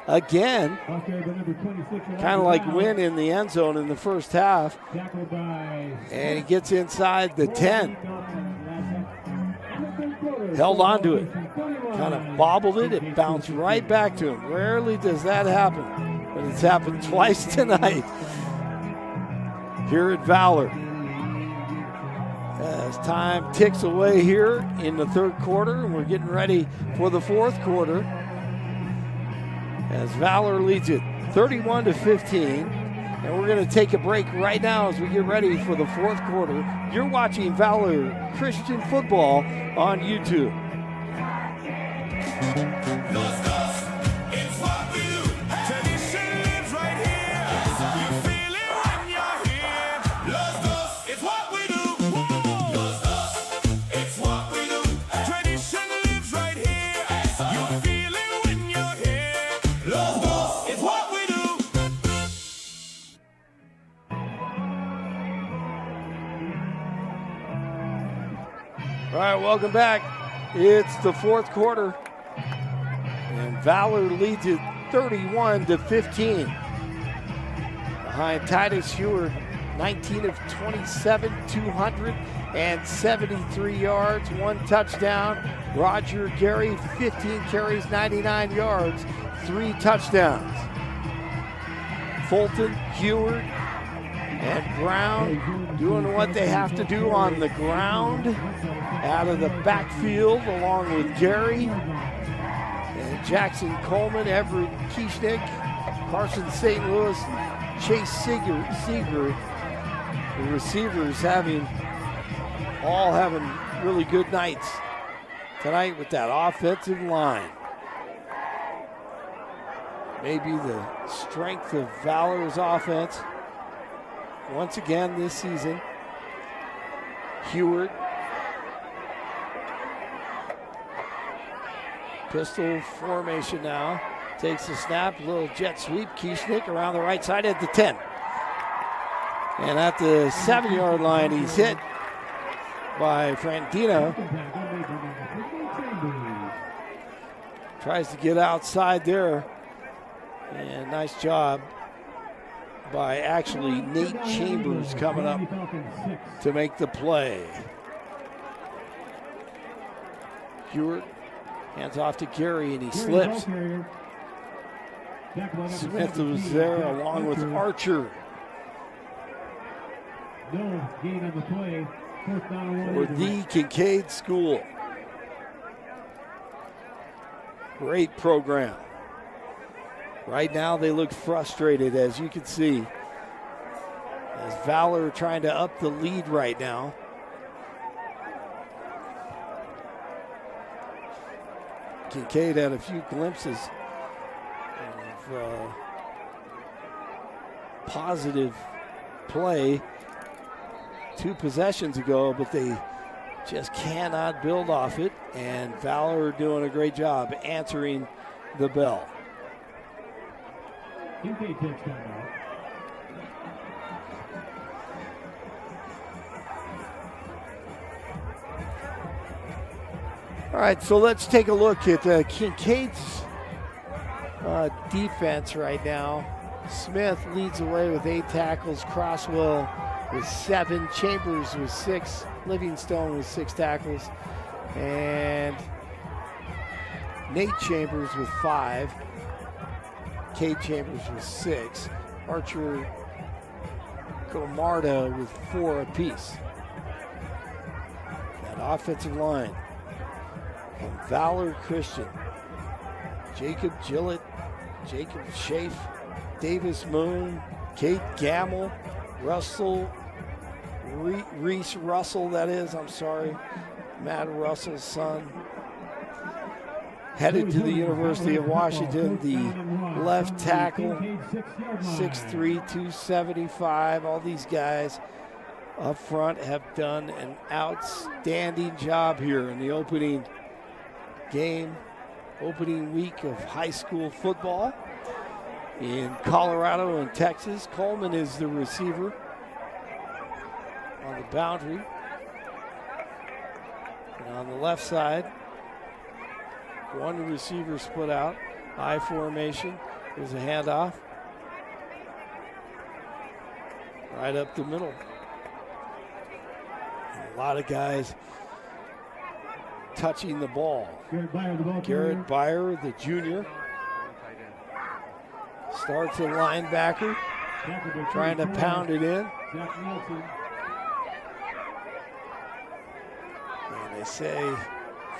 again. Kind of like Wynn in the end zone in the first half. And he gets inside the 10. Held on to it. Kind of bobbled it. It bounced right back to him. Rarely does that happen, but it's happened twice tonight. here at Valor. As time ticks away here in the third quarter, and we're getting ready for the fourth quarter. As Valor leads it 31-15. And we're going to take a break right now as we get ready for the fourth quarter. You're watching Valor Christian Football on YouTube. It's what we do. Tradition lives right here. You feel it when you're here. Los Dos, it's what we do. Los Dos, it's what we do. Tradition lives right here. You feel it when you're here. Los Dos, it's what we do. All right, welcome back. It's the fourth quarter. And Valor leads it 31-15. Behind Titus Hewer, 19 of 27, 273 yards, 1 touchdown. Roger Gary, 15 carries, 99 yards, 3 touchdowns. Fulton, Hewer, and Brown doing what they have to do on the ground, out of the backfield, along with Gary. And Jackson Coleman, Everett Kieschnick, Carson St. Louis, Chase Seeger. The receivers all having really good nights tonight with that offensive line. Maybe the strength of Valor's offense once again this season. Heward. Pistol formation now. Takes the snap, little jet sweep. Kieschnick around the right side at the 10. And at the 7-yard line, he's hit by Frandino. Tries to get outside there. And nice job by actually Nate Chambers coming up to make the play. Hewitt hands off to Gary and he slips. Smith was there along with Archer. No gain on the play. Fourth down and For 1. the Kinkaid School. Great program. Right now they look frustrated, as you can see, as Valor trying to up the lead right now. Kinkaid had a few glimpses of positive play 2 possessions ago, but they just cannot build off it, and Valor doing a great job answering the bell. Kinkaid takes time out. All right, so let's take a look at Kinkaid's defense right now. Smith leads away with 8 tackles, Crosswell with 7, Chambers with 6, Livingstone with 6 tackles, and Nate Chambers with 5, Cade Chambers with 6, Archer Comarda with 4 apiece. That offensive line from Valor Christian: Jacob Gillett, Jacob Schaaf, Davis Moon, Kate Gamble, Russell, Reese Russell, Matt Russell's son. Headed to the University of Washington, the left tackle, 6'3", 275. All these guys up front have done an outstanding job here in the opening week of high school football in Colorado and Texas. Coleman is the receiver on the boundary. And on the left side, 1 receiver split out, I formation. There's a handoff right up the middle. And a lot of guys touching the ball. Garrett Byer, the junior, starts at linebacker. trying to pound it in. Zach Nielsen. And they say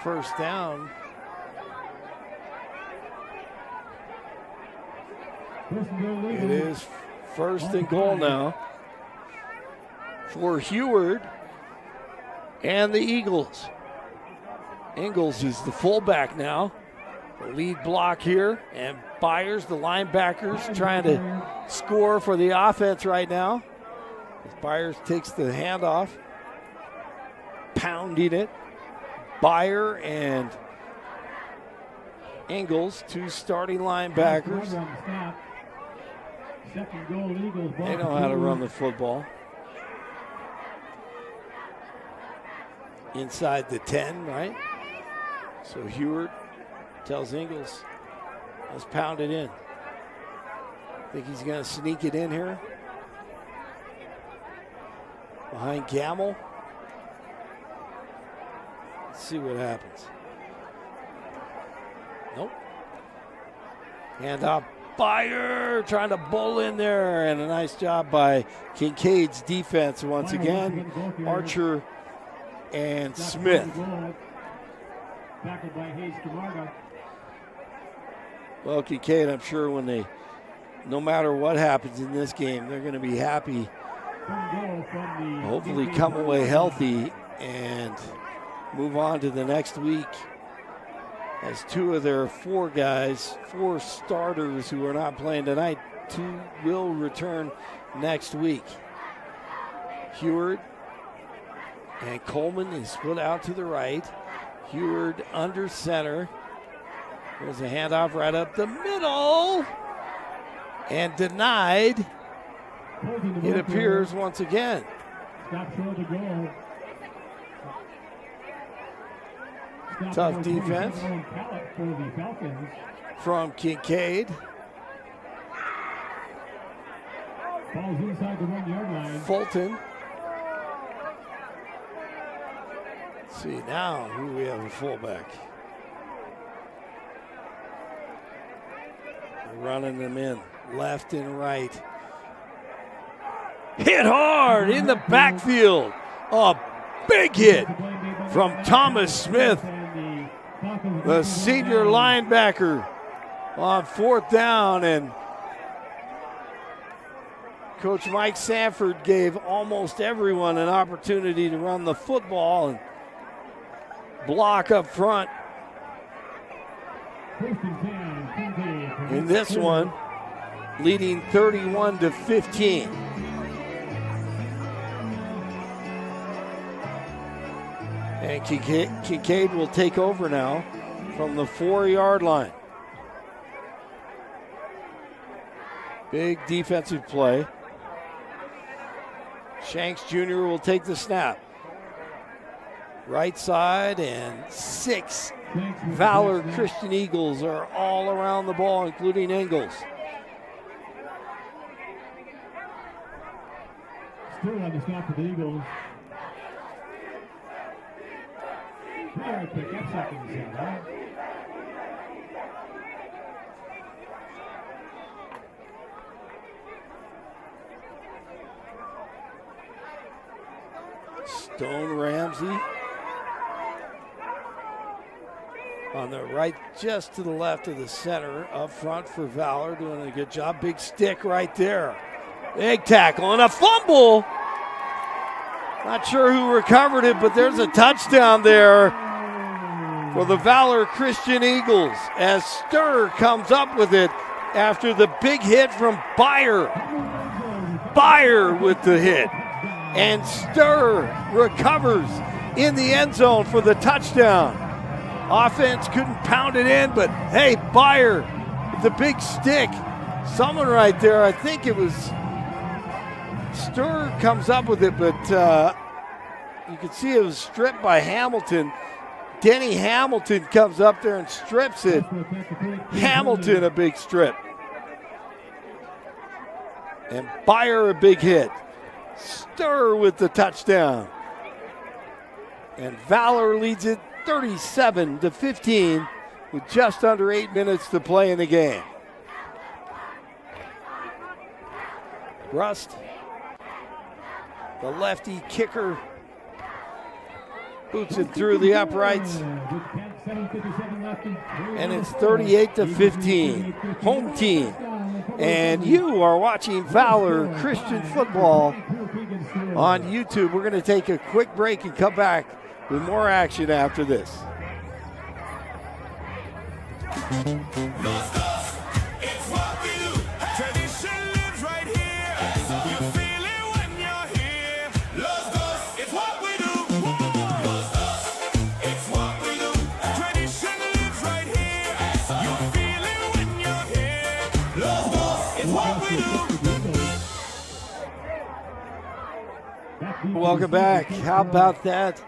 first down. It is first and goal now for Heward and the Eagles. Ingalls is the fullback now. The lead block here, and Byers, the linebackers, trying to score for the offense right now. As Byers takes the handoff, pounding it. Byer and Ingalls, two starting linebackers. Second goal, Eagles. They know how to run the football. Inside the 10, right? So Heward tells Ingalls, let's pound it in. Think he's going to sneak it in here. Behind Gamble. Let's see what happens. Nope. Hand off. Byer trying to bowl in there, and a nice job by Kinkaid's defense once again. Archer and Smith. Tackled by Hayes Camargo. Well, Kinkaid, I'm sure no matter what happens in this game, they're going to be happy. Hopefully come away healthy and move on to the next week, as two of their four starters who are not playing tonight, two will return next week. Heward and Coleman is split out to the right. Heward under center. There's a handoff right up the middle. And denied, it appears once again. Stop short of the goal. Tough defense from Kinkaid. Ball's inside the 1 yard line. Fulton. Let's see now who we have a fullback. They're running them in left and right. Hit hard in the backfield. A big hit from Thomas Smith, the senior linebacker, on fourth down. And Coach Mike Sanford gave almost everyone an opportunity to run the football and block up front. In this one, leading 31-15. And Kinkaid will take over now from the 4 yard line. Big defensive play. Shanks Jr. will take the snap. Right side, and 6 Valor Christian Eagles are all around the ball, including Ingalls. Still on the snap for the Eagles. 3-yard pickup, second and 7. Stone Ramsey on the right, just to the left of the center, up front for Valor, doing a good job. Big stick right there. Big tackle and a fumble. Not sure who recovered it, but there's a touchdown there for the Valor Christian Eagles as Sturr comes up with it after the big hit from Byer. Byer with the hit. And Sturr recovers in the end zone for the touchdown. Offense couldn't pound it in, but hey, Byer with the big stick. Someone right there, I think it was Sturr, comes up with it, but you can see it was stripped by Hamilton. Denny Hamilton comes up there and strips it. Hamilton a big strip. And Byer a big hit. Sturr with the touchdown. And Valor leads it 37-15 with just under 8 minutes to play in the game. Rust, the lefty kicker, boots it through the uprights. And it's 38-15, home team. And you are watching Valor Christian Football on YouTube. We're going to take a quick break and come back with more action after this. It's what we do. Tradition lives right here. You feel it when you're here. Los Dos, it's what we do. Los Dos, it's what we do. Tradition lives right here. You feel it when you're here. Los Dos, it's what we do. Welcome back. How about that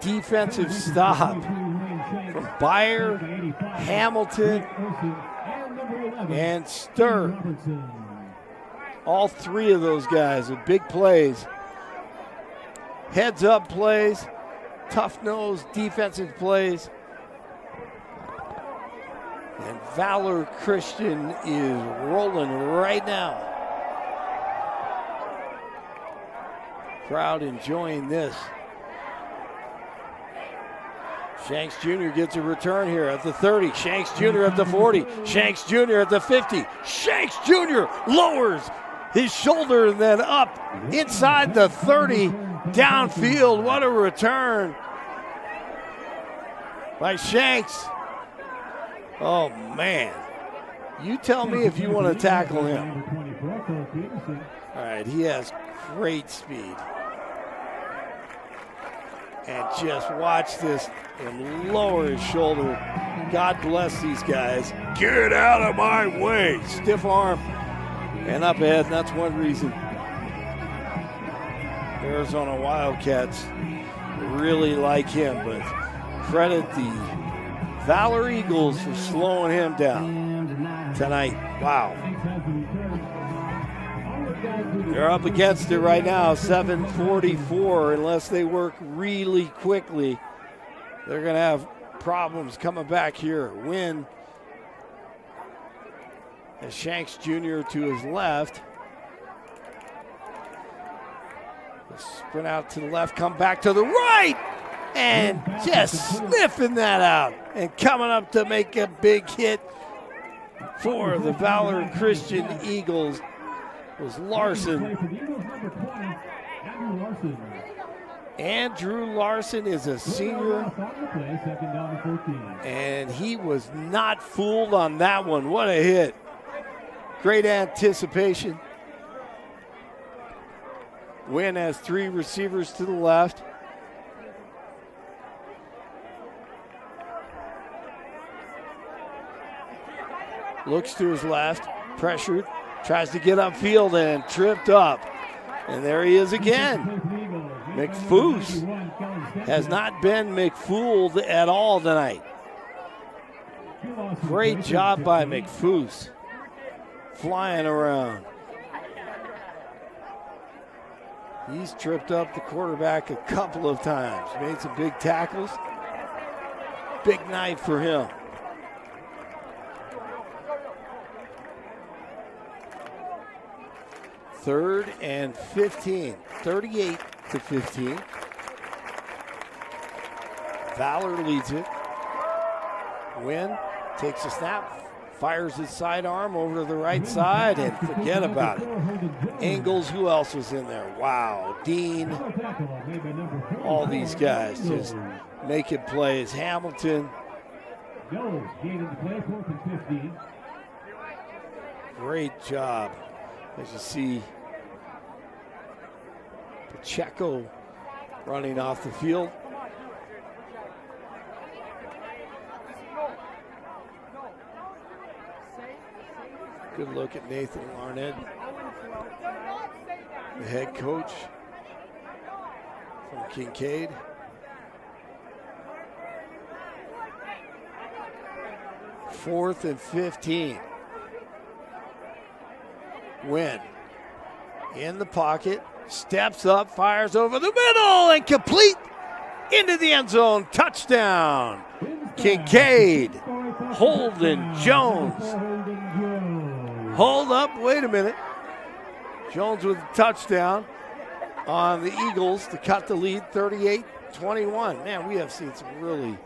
defensive stop from Beyer, Hamilton, and Stir. All three of those guys with big plays. Heads up plays, tough nose defensive plays. And Valor Christian is rolling right now. Crowd enjoying this. Shanks Jr. gets a return here at the 30. Shanks Jr. at the 40. Shanks Jr. at the 50. Shanks Jr. lowers his shoulder and then up inside the 30. Downfield. What a return by Shanks. Oh, man. You tell me if you want to tackle him. All right, he has great speed. And just watch this and lower his shoulder. God bless these guys. Get out of my way. Stiff arm and up ahead. And that's one reason Arizona Wildcats really like him. But credit the Valor Eagles for slowing him down tonight. Wow. They're up against it right now, 7:44. Unless they work really quickly, they're going to have problems coming back here. Win as Shanks Jr. to his left. Sprint out to the left, come back to the right, and just sniffing that out. And coming up to make a big hit for the Valor Christian Eagles was Larson. Andrew Larson is a senior, and he was not fooled on that one. What a hit. Great anticipation. Wynn has three receivers to the left. Looks to his left, pressured. Tries to get upfield and tripped up. And there he is again. McFoose has not been McFooled at all tonight. Great job by McFoose. Flying around. He's tripped up the quarterback a couple of times. Made some big tackles. Big night for him. Third and 15, 38-15. Valor leads it. Wynn takes a snap, fires his sidearm over to the right side, and forget about it. Ingles, who else was in there? Wow, Dean. All these guys just making plays. Hamilton. Great job. As you see Pacheco running off the field. Good look at Nathan Larned, the head coach from Kinkaid. Fourth and 15. Wynn in the pocket, steps up, fires over the middle, and complete into the end zone. Touchdown. Kinkaid, Holden Jones. Hold up, wait a minute. Jones with a touchdown on the Eagles to cut the lead 38-21. Man, we have seen some really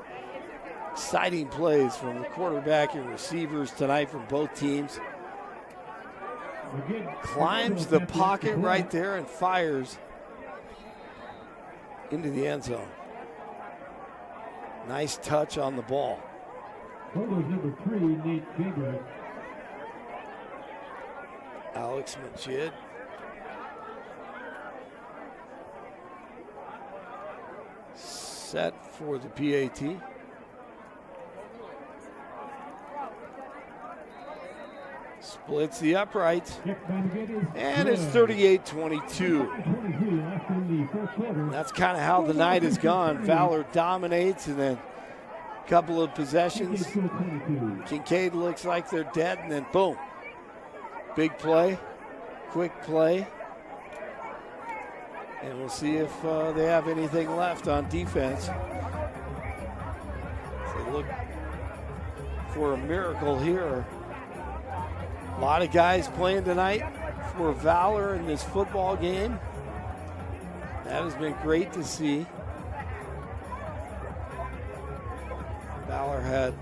exciting plays from the quarterback and receivers tonight from both teams. Climbs the pocket right there and fires into the end zone. Nice touch on the ball. Holders number 3, Nate Gabriel. Alex Majid. Set for the PAT. Splits the uprights. And it's 38-22. That's kind of how the night has gone. Valor dominates, and then a couple of possessions. Kinkaid looks like they're dead, and then boom. Big play, quick play. And we'll see if they have anything left on defense. They look for a miracle here. A lot of guys playing tonight for Valor in this football game. That has been great to see. Valor had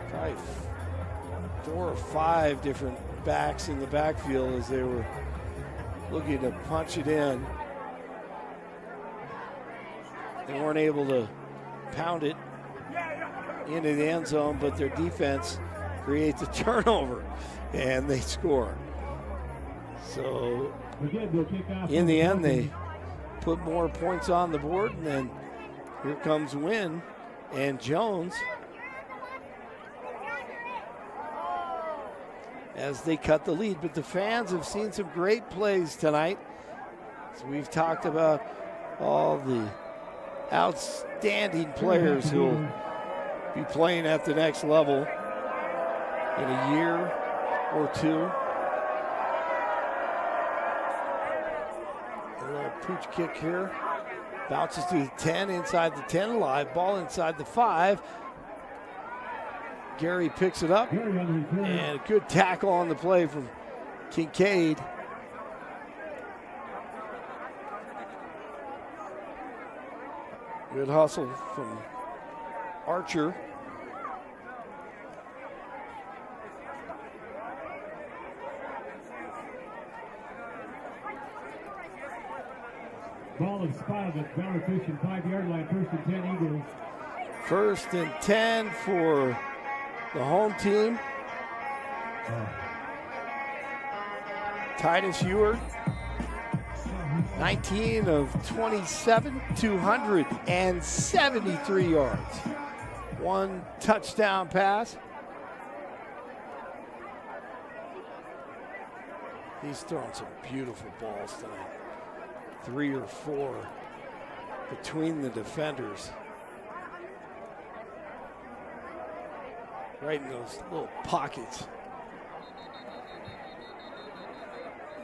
probably 4 or 5 different backs in the backfield as they were looking to punch it in. They weren't able to pound it into the end zone, but their defense creates a turnover and they score. So in the end, they put more points on the board, and then here comes Wynn and Jones as they cut the lead. But the fans have seen some great plays tonight. So we've talked about all the outstanding players who will be playing at the next level in a year or two. A little pooch kick here. Bounces to the 10, inside the 10, live ball inside the 5. Gary picks it up, and a good tackle on the play from Kinkaid. Good hustle from Archer. Ball is spotted at Valor Christian 5-yard line, 1st and 10 Eagles. 1st and 10 for the home team. Titus Ewart, 19 of 27, 273 yards. 1 touchdown pass. He's throwing some beautiful balls tonight. 3 or 4 between the defenders. Right in those little pockets.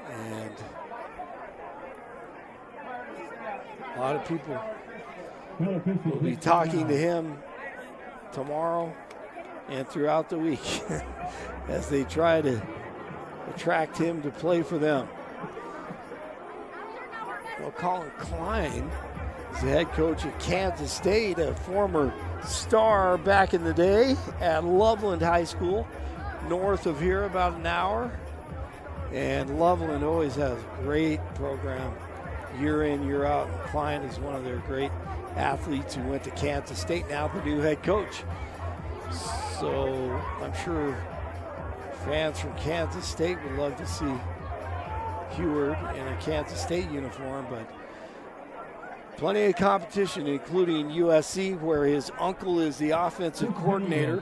And a lot of people will be talking to him tomorrow and throughout the week as they try to attract him to play for them. Well, Colin Klein is the head coach at Kansas State, a former star back in the day at Loveland High School, north of here, about an hour. And Loveland always has a great program year in, year out. And Klein is one of their great athletes who went to Kansas State, now the new head coach. So I'm sure fans from Kansas State would love to see Heward in a Kansas State uniform, but plenty of competition, including USC, where his uncle is the offensive coordinator.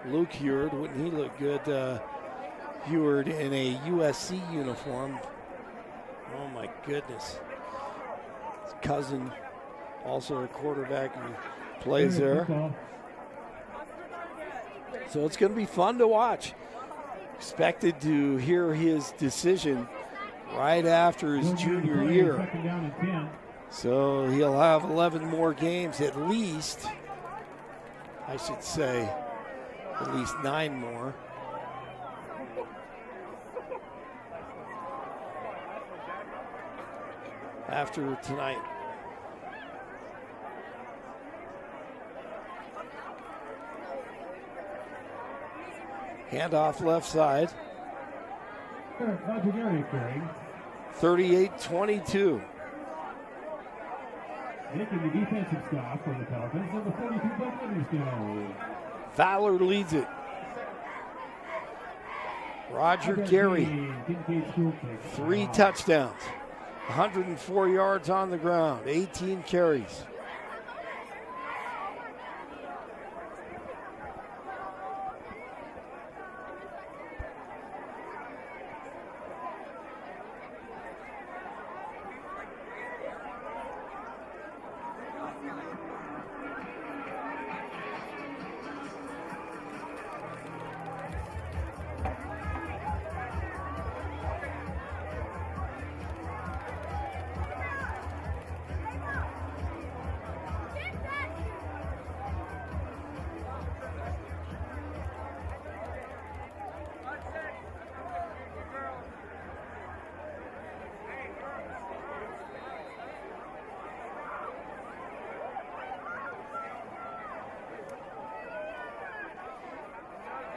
Luke Heward, wouldn't he look good? Heward in a USC uniform. Oh my goodness. His cousin, also a quarterback who plays there. So it's going to be fun to watch. Expected to hear his decision right after his junior year. So he'll have 11 more games at least. I should say at least 9 more. after tonight. Handoff left side. Roger Gary carrying. 38-22. Making the defensive stop for the Pelicans, number 42, Buck Livingston. Valor leads it. Roger Gary, Kinkaid School kick. 3 touchdowns, 104 yards on the ground, 18 carries.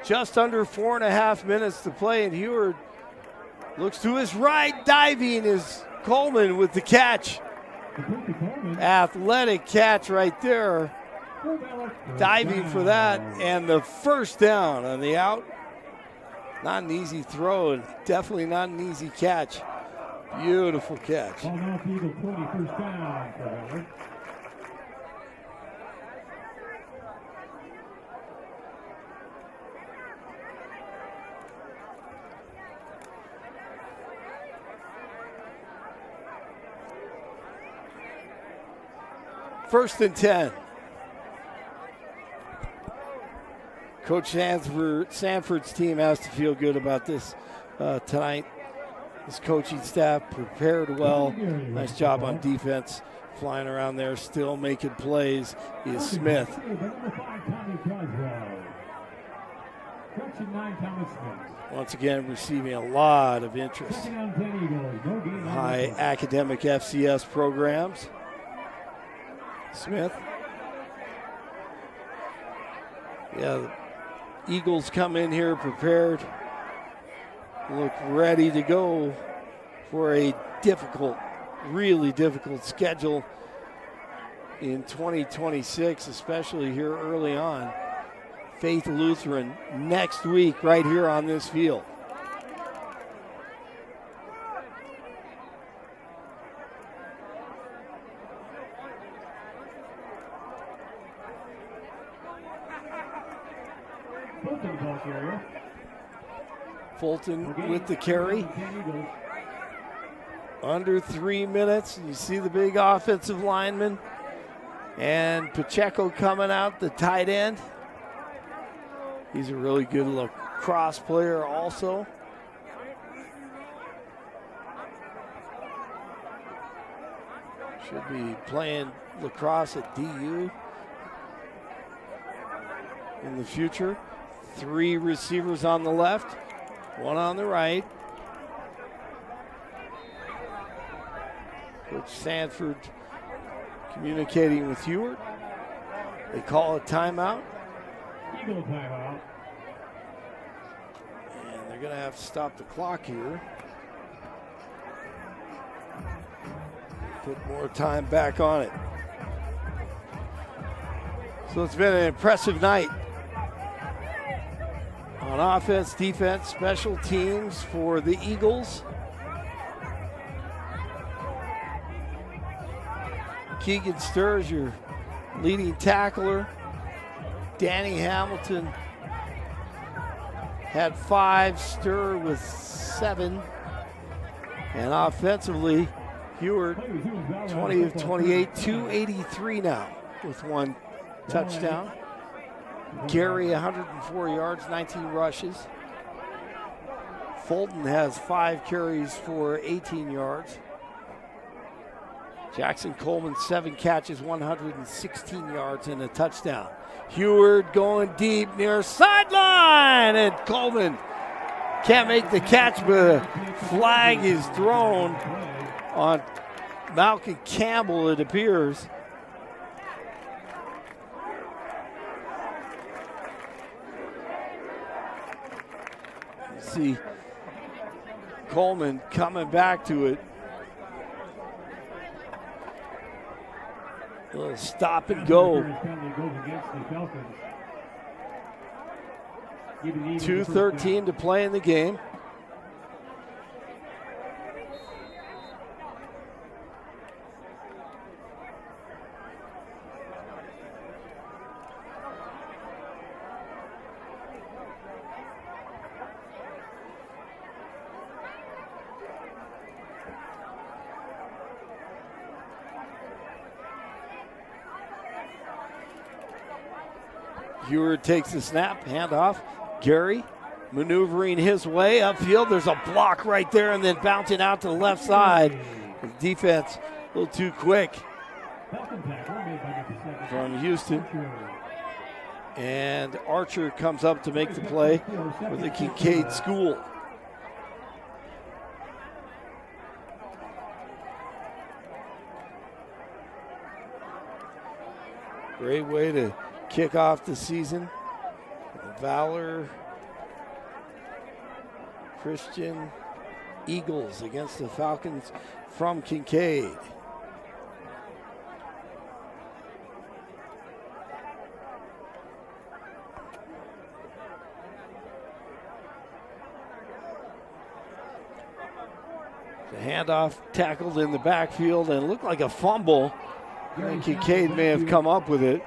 Just under 4.5 minutes to play, and Heward looks to his right. Diving is Coleman with the catch. Athletic catch right there. Diving for that, and the first down on the out. Not an easy throw, and definitely not an easy catch. Beautiful catch. Ball now to Eagle 20, first down for Valor. First and 10. Coach Sanford's team has to feel good about this tonight. His coaching staff prepared well. Nice job on defense. Flying around there, still making plays is Smith. Once again, receiving a lot of interest. High academic FCS programs. Smith. Yeah, the Eagles come in here prepared, look ready to go for a difficult, really difficult schedule in 2026, especially here early on. Faith Lutheran next week right here on this field. Fulton with the carry. Under 3 minutes. You see the big offensive lineman. And Pacheco coming out, the tight end. He's a really good lacrosse player also. Should be playing lacrosse at DU in the future. 3 receivers on the left, 1 on the right. Coach Sanford communicating with Heward. They call a timeout. Eagle timeout. And they're going to have to stop the clock here. Put more time back on it. So it's been an impressive night. On offense, defense, special teams for the Eagles. Keegan Sturrs, your leading tackler. Danny Hamilton had 5, Sturr with 7. And offensively, Heward, 20 of 28, 283 now with 1 touchdown. Gary, 104 yards, 19 rushes. Fulton has 5 carries for 18 yards. Jackson Coleman, 7 catches, 116 yards and a touchdown. Heward going deep near sideline, and Coleman can't make the catch, but a flag is thrown on Malcolm Campbell, it appears. See Coleman coming back to it. A little stop and go. 2:13 to play in the game. Ewert takes the snap, handoff. Gary maneuvering his way upfield. There's a block right there and then bouncing out to the left side. The defense a little too quick from Houston. And Archer comes up to make the play for the Kinkaid School. Great way to kick off the season. Valor Christian Eagles against the Falcons from Kinkaid. The handoff tackled in the backfield and looked like a fumble. And Kinkaid may have come up with it.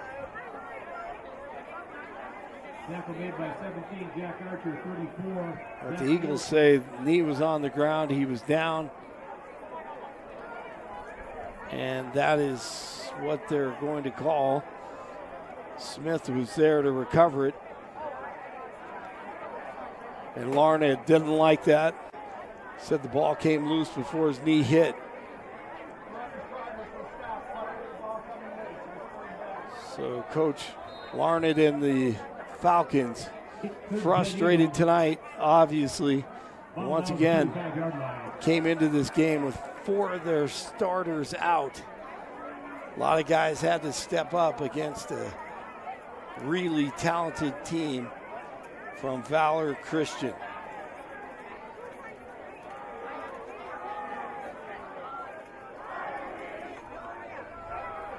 Tackle made by 17, Jack Archer, 34. But the Eagles say knee was on the ground, he was down. And that is what they're going to call. Smith was there to recover it. And Larned didn't like that. Said the ball came loose before his knee hit. So Coach Larned and the Falcons frustrated tonight, obviously. Once again, came into this game with 4 of their starters out. A lot of guys had to step up against a really talented team from Valor Christian.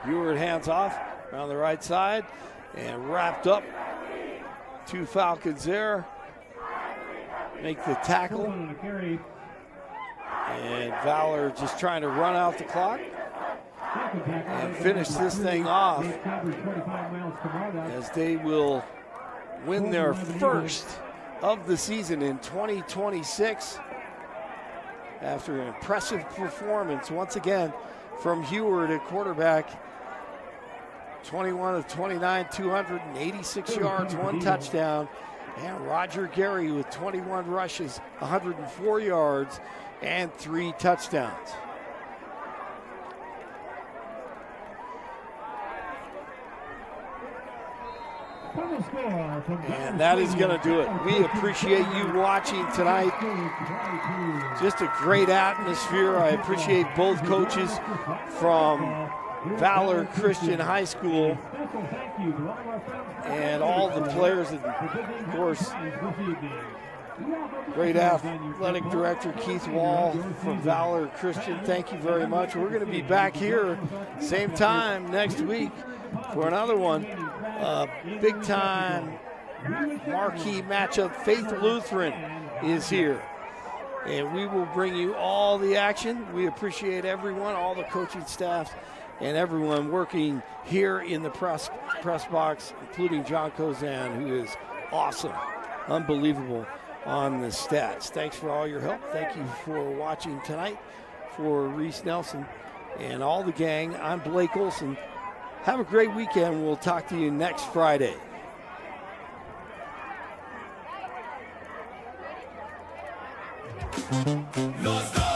Ewert hands off around the right side and wrapped up. 2 Falcons there. Make the tackle. And Valor just trying to run out the clock and finish this thing off as they will win their first of the season in 2026 after an impressive performance once again from Ewert at quarterback. 21 of 29, 286 yards, 1 touchdown. And Roger Gary with 21 rushes, 104 yards, and 3 touchdowns. And that is going to do it. We appreciate you watching tonight. Just a great atmosphere. I appreciate both coaches from Valor Christian High School and all the players, and of course, great athletic director Keith Wall from Valor Christian. Thank you very much. We're going to be back here same time next week for another one. Big time marquee matchup. Faith Lutheran is here, and we will bring you all the action. We appreciate everyone, all the coaching staffs, and everyone working here in the press box, including John Kozan, who is awesome, unbelievable on the stats. Thanks for all your help. Thank you for watching tonight. For Reese Nelson and all the gang, I'm Blake Olson. Have a great weekend. We'll talk to you next Friday. Los